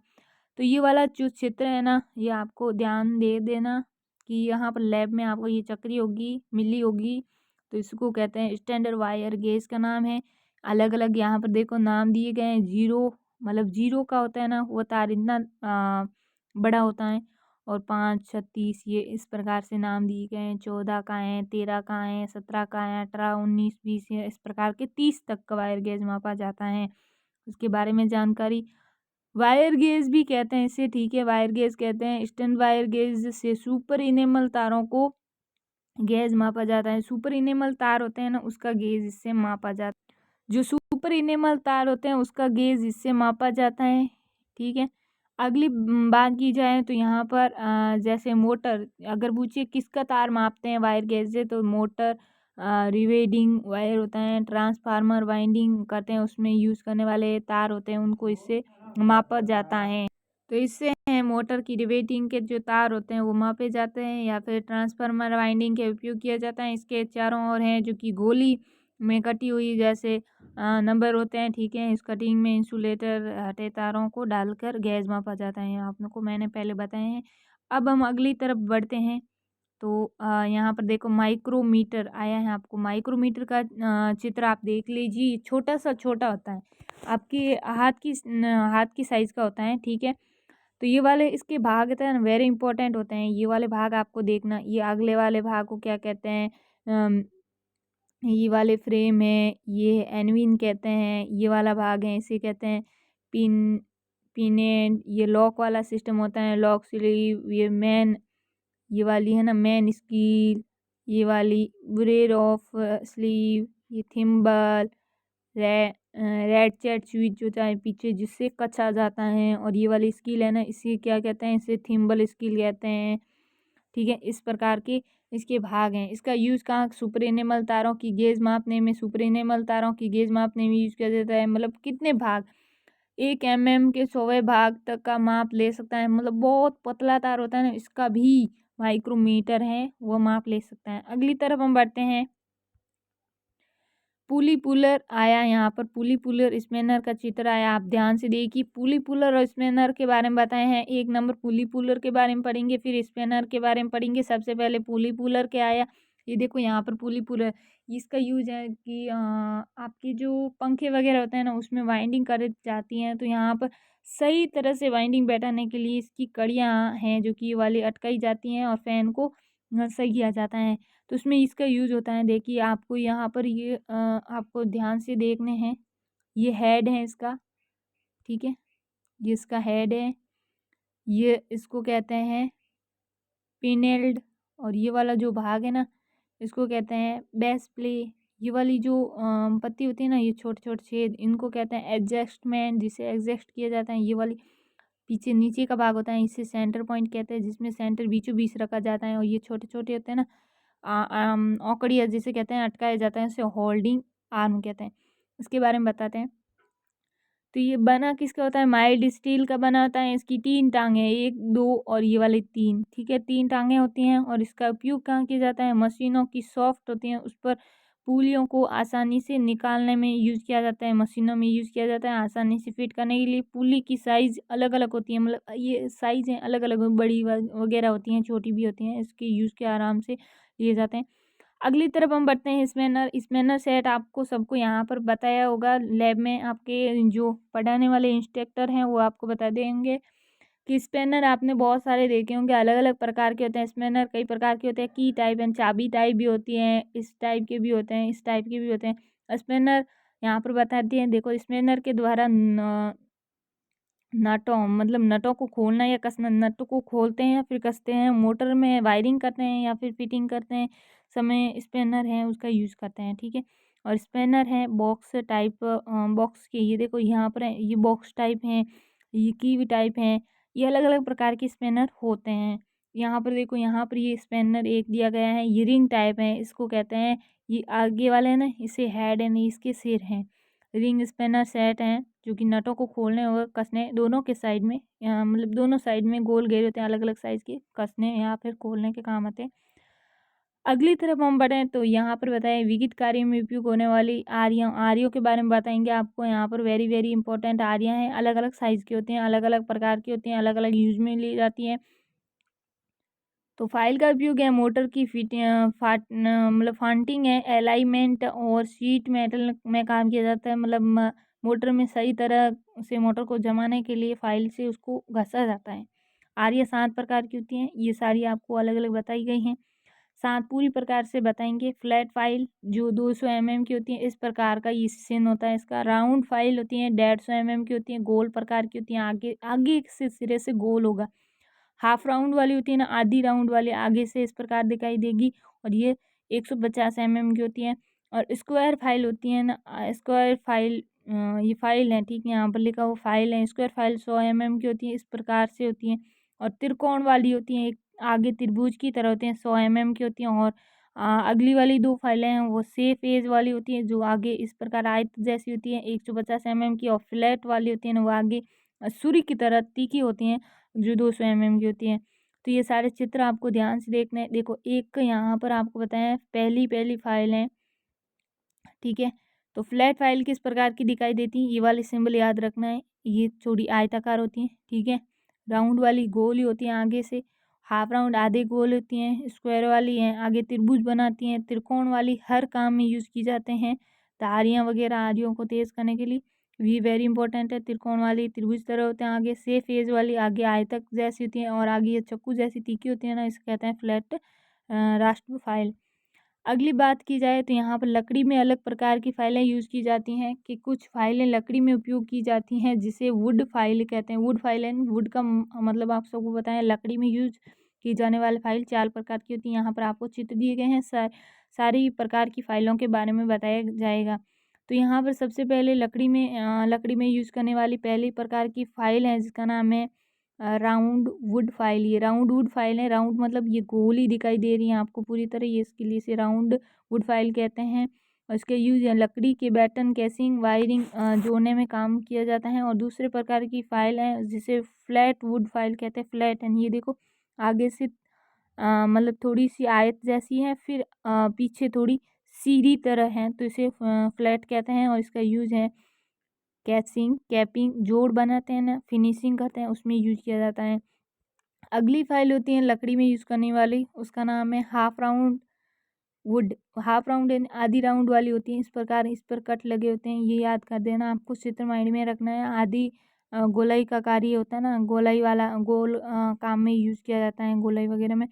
तो ये वाला जो चित्र है ना, ये आपको ध्यान दे देना कि यहाँ पर लैब में आपको ये चक्री होगी, मिली होगी, तो इसको कहते हैं स्टैंडर्ड वायर गेज का नाम है। अलग अलग यहाँ पर देखो नाम दिए गए हैं। जीरो मतलब जीरो का होता है ना, वो तार इतना बड़ा होता है, और 5, 36 ये इस प्रकार से नाम दिए गए हैं। 14 का है, 13 का है, 17 का है, 18, 19, 20 ये इस प्रकार के 30 तक का वायर गेज मापा जाता है। उसके बारे में जानकारी, वायर गेज भी कहते हैं इसे, ठीक है, वायर गेज कहते हैं। स्टैंड वायर गेज से सुपर इनेमल तारों को गेज मापा जाता है। सुपर इनेमल तार होते हैं ना, उसका गेज इससे मापा जाता है। जो सुपर इनेमल तार होते हैं उसका गेज इससे मापा जाता है, ठीक है। अगली बात की जाए तो यहाँ पर जैसे मोटर, अगर पूछिए किसका तार मापते हैं वायर गेज से, तो मोटर, रिवेडिंग वायर होता है, ट्रांसफार्मर वाइंडिंग करते हैं उसमें यूज़ करने वाले तार होते हैं, उनको इससे मापा जाता है। तो इससे हैं मोटर की रिवेटिंग के जो तार होते हैं वो मापे जाते हैं, या फिर ट्रांसफार्मर वाइंडिंग के उपयोग किया जाता है। इसके चारों ओर हैं जो कि गोली में कटी हुई जैसे नंबर होते हैं, ठीक है। इस कटिंग में इंसुलेटर हटे तारों को डालकर गैस मापा जाता है, आप लोग को मैंने पहले बताए हैं। अब हम अगली तरफ बढ़ते हैं। तो यहाँ पर देखो माइक्रोमीटर आया है, आपको माइक्रोमीटर का चित्र आप देख लीजिए। छोटा सा छोटा होता है, आपके हाथ की साइज का होता है, ठीक है। तो ये वाले इसके भाग होते हैं वेरी इंपॉर्टेंट होते हैं, ये वाले भाग आपको देखना। ये अगले वाले भाग को क्या कहते हैं, ये वाले फ्रेम है, ये एनविन कहते हैं। ये वाला भाग है, इसे कहते हैं पिन पिनेट। ये लॉक वाला सिस्टम होता है, लॉक स्लीव। ये मैन, ये वाली है ना मैन स्कील। ये वाली ब्रेड ऑफ स्लीव। ये थिम्बल, रेड चैट स्विच होता है पीछे जिससे कचा जाता है। और ये वाली स्किल है ना, इसे क्या कहते हैं, इसे थिम्बल स्किल कहते हैं, ठीक है। इस प्रकार के इसके भाग हैं। इसका यूज़ कहाँ, सुपरनेमल तारों की गेज मापने में, सुपरनेमल तारों की गेज मापने में यूज़ किया जाता है। मतलब कितने भाग, 1 mm के 100वें भाग तक का माप ले सकता है। मतलब बहुत पतला तार होता है ना, इसका भी माइक्रोमीटर है, वो माप ले सकता है। अगली तरफ हम बढ़ते हैं। पुली पुलर आया, यहाँ पर पुली पुलर स्पेनर का चित्र आया, आप ध्यान से देखिए। पुली पुलर और स्पेनर के बारे में बताए हैं। 1 नंबर पुली पुलर के बारे में पढ़ेंगे, फिर स्पेनर के बारे में पढ़ेंगे। सबसे पहले पुली पुलर क्या आया, ये देखो यहाँ पर पुली पुलर। इसका यूज है कि आपके जो पंखे वगैरह होते हैं ना, उसमें वाइंडिंग कर जाती हैं, तो यहाँ पर सही तरह से वाइंडिंग बैठाने के लिए इसकी कड़ियाँ हैं जो कि ये वाली अटकाई जाती हैं, और फैन को सही किया जाता है। तो उसमें इसका यूज़ होता है। देखिए आपको यहाँ पर ये आपको ध्यान से देखने हैं। ये हेड है इसका, ठीक है, ये इसका हेड है। ये इसको कहते हैं पिनेल्ड। और ये वाला जो भाग है ना, इसको कहते हैं बेस प्ले। ये वाली जो पत्ती होती है ना, ये छोटे छोटे छेद, इनको कहते हैं एडजस्टमेंट, जिसे एडजस्ट किया जाता है। ये वाली पीछे नीचे का भाग होता है, इसे सेंटर पॉइंट कहते हैं, जिसमें सेंटर बीचों बीच रखा जाता है। और ये छोटे छोटे होते हैं ना, औकड़िया जिसे कहते हैं, अटकाया जाता है, उसे होल्डिंग आर्म कहते हैं। इसके बारे में बताते हैं। तो ये बना किसका होता है, माइल्ड स्टील का बना होता है। इसकी 3 टांगे हैं, 1, 2 और ये वाली 3, ठीक है, 3 टांगे होती हैं। और इसका उपयोग कहाँ किया जाता है, मशीनों की सॉफ्ट होती हैं उस पर पुलियों को आसानी से निकालने में यूज़ किया जाता है। मशीनों में यूज़ किया जाता है आसानी से फिट करने के लिए। पुली की साइज़ अलग अलग होती है, मतलब ये साइज़ हैं अलग अलग, बड़ी वगैरह होती हैं, छोटी भी होती हैं। इसके यूज़ के आराम से लिए जाते हैं। अगली तरफ हम बढ़ते हैं। स्पेनर, स्पेनर सेट आपको सबको यहाँ पर बताया होगा लैब में, आपके जो पढ़ाने वाले इंस्ट्रक्टर हैं वो आपको बता देंगे कि स्पेनर आपने बहुत सारे देखे होंगे, अलग अलग प्रकार के होते हैं। स्पेनर कई प्रकार के होते हैं, की टाइप एंड चाबी टाइप भी होती हैं, इस टाइप के भी होते हैं, इस टाइप के भी होते हैं। स्पेनर यहाँ पर बताते हैं, देखो स्पेनर के द्वारा नटों, मतलब नटों को खोलना या कसना, नट को खोलते हैं या फिर कसते हैं, मोटर में वायरिंग करते हैं या फिर फिटिंग करते हैं समय स्पेनर है उसका यूज़ करते हैं, ठीक है। और स्पैनर है बॉक्स टाइप, बॉक्स के ये देखो यहाँ पर है, ये बॉक्स टाइप हैं, ये कीवी टाइप हैं, ये अलग अलग प्रकार के स्पैनर होते हैं। यहाँ पर देखो, यहाँ पर ये स्पैनर एक दिया गया है, ये रिंग टाइप है, इसको कहते हैं, ये आगे वाले है ना, इसे हेड है, नहीं इसके सिर हैं। रिंग स्पैनर सेट हैं जो कि नटों को खोलने और कसने दोनों के साइड में, मतलब दोनों साइड में गोल घेरे होते हैं अलग अलग साइज के, कसने या फिर खोलने के काम आते हैं। अगली तरफ हम बढ़ें तो यहाँ पर बताएं विद्युत कार्य में उपयोग होने वाली आरियाँ, आरियों के बारे में बताएंगे आपको। यहाँ पर वेरी वेरी इंपॉर्टेंट आरियाँ हैं, अलग अलग साइज़ की होती हैं, अलग अलग प्रकार की होती हैं, अलग अलग यूज में ली जाती हैं। तो फाइल का उपयोग है मोटर की मतलब फांटिंग है, अलाइनमेंट और शीट मेटल में काम किया जाता है। मतलब मोटर में सही तरह से मोटर को जमाने के लिए फाइल से उसको घसा जाता है। आरियाँ 7 प्रकार की होती हैं, ये सारी आपको अलग अलग बताई गई हैं। 7 पूरी प्रकार से बताएंगे। फ्लैट फाइल जो 200 की होती है, इस प्रकार का ये सिन होता है इसका। राउंड फाइल होती है 150 की होती है, गोल प्रकार की होती है, आगे आगे से सिरे से गोल होगा। हाफ राउंड वाली होती है ना, आधी राउंड वाली आगे से इस प्रकार दिखाई देगी, और ये 150 की होती है। और स्क्वायर फाइल होती है ना, स्क्वायर फाइल, ये फाइल है, ठीक है, यहाँ पर लिखा हुआ फाइल है। स्क्वायर फाइल 100 की होती है, इस प्रकार से होती है। और त्रिकोण वाली होती है, एक आगे त्रिभुज की तरह होते हैं, 100 की होती हैं। और अगली वाली 2 फाइलें हैं वो सेफ एज वाली होती हैं, जो आगे इस प्रकार आयत जैसी होती है, 150 की। और फ्लैट वाली होती है ना, वो आगे सूर्य की तरह तीखी होती हैं, जो 200 की होती हैं। तो ये सारे चित्र आपको ध्यान से देखने हैं। देखो, एक यहाँ पर आपको बताया पहली पहली फाइल है, ठीक है। तो फ्लैट फाइल किस प्रकार की दिखाई देती है, ये वाली सिंबल याद रखना है, ये थोड़ी आयताकार होती है, ठीक है। राउंड वाली गोल ही होती है आगे से, हाफ राउंड आधे गोल होती हैं, स्क्वायर वाली हैं आगे त्रिभुज बनाती हैं, त्रिकोण वाली हर काम में यूज़ की जाते हैं, धारियाँ वगैरह आरियों को तेज करने के लिए, ये वेरी इंपॉर्टेंट है। त्रिकोण वाली त्रिभुज तरह होते हैं आगे, से फेज वाली आगे आयतक जैसी होती हैं, और आगे ये चक्कू जैसी तीखी होती है ना, इसे कहते हैं फ्लैट राष्ट्र फाइल। अगली बात की जाए तो यहाँ पर लकड़ी में अलग प्रकार की फाइलें यूज़ की जाती हैं, कि कुछ फाइलें लकड़ी में उपयोग की जाती हैं जिसे वुड फाइल कहते हैं। वुड फाइल एंड वुड का मतलब आप सबको बताएं, लकड़ी में यूज की जाने वाली फाइल 4 प्रकार की होती है। यहाँ पर आपको चित्र दिए गए हैं, सारी प्रकार की फाइलों के बारे में बताया जाएगा। तो यहाँ पर सबसे पहले लकड़ी में यूज़ करने वाली पहली प्रकार की फाइल है जिसका नाम है राउंड वुड फाइल। ये राउंड वुड फाइल है, राउंड मतलब ये गोल ही दिखाई दे रही है आपको पूरी तरह, ये इसके लिए इसे राउंड वुड फाइल कहते हैं। और इसके यूज है लकड़ी के बैटन, केसिंग, वायरिंग जोड़ने में काम किया जाता है। और दूसरे प्रकार की फाइल है जिसे फ्लैट वुड फाइल कहते हैं। फ्लैट एंड ये देखो, आगे से मतलब थोड़ी सी आयत जैसी है, फिर पीछे थोड़ी सीधी तरह है, तो इसे फ्लैट कहते हैं। और इसका यूज है कैसिंग, कैपिंग, जोड़ बनाते हैं ना, फिनिशिंग करते हैं, उसमें यूज किया जाता है। अगली फाइल होती है लकड़ी में यूज़ करने वाली, उसका नाम है half round would. Half round यानी आधी राउंड वाली होती है, इस प्रकार इस पर कट लगे होते हैं, ये याद कर देना आपको, चित्र माइंड में रखना है। आधी गोलाई का कार्य होता है ना, गोलाई वाला गोल काम में यूज़ किया जाता है, गोलाई वगैरह में।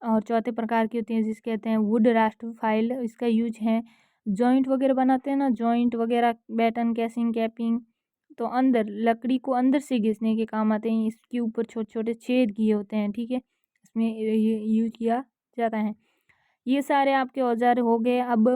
और चौथे प्रकार की होती है जिसे कहते हैं वुड राष्ट्र फाइल। इसका यूज है जॉइंट वगैरह बनाते हैं ना, जॉइंट वगैरह, बैटन, कैसिंग, कैपिंग, तो अंदर लकड़ी को अंदर से घिसने के काम आते हैं। इसके ऊपर छोटे छोटे छेद किए होते हैं, ठीक है, इसमें ये यूज किया जाता है। ये सारे आपके औजार हो गए। अब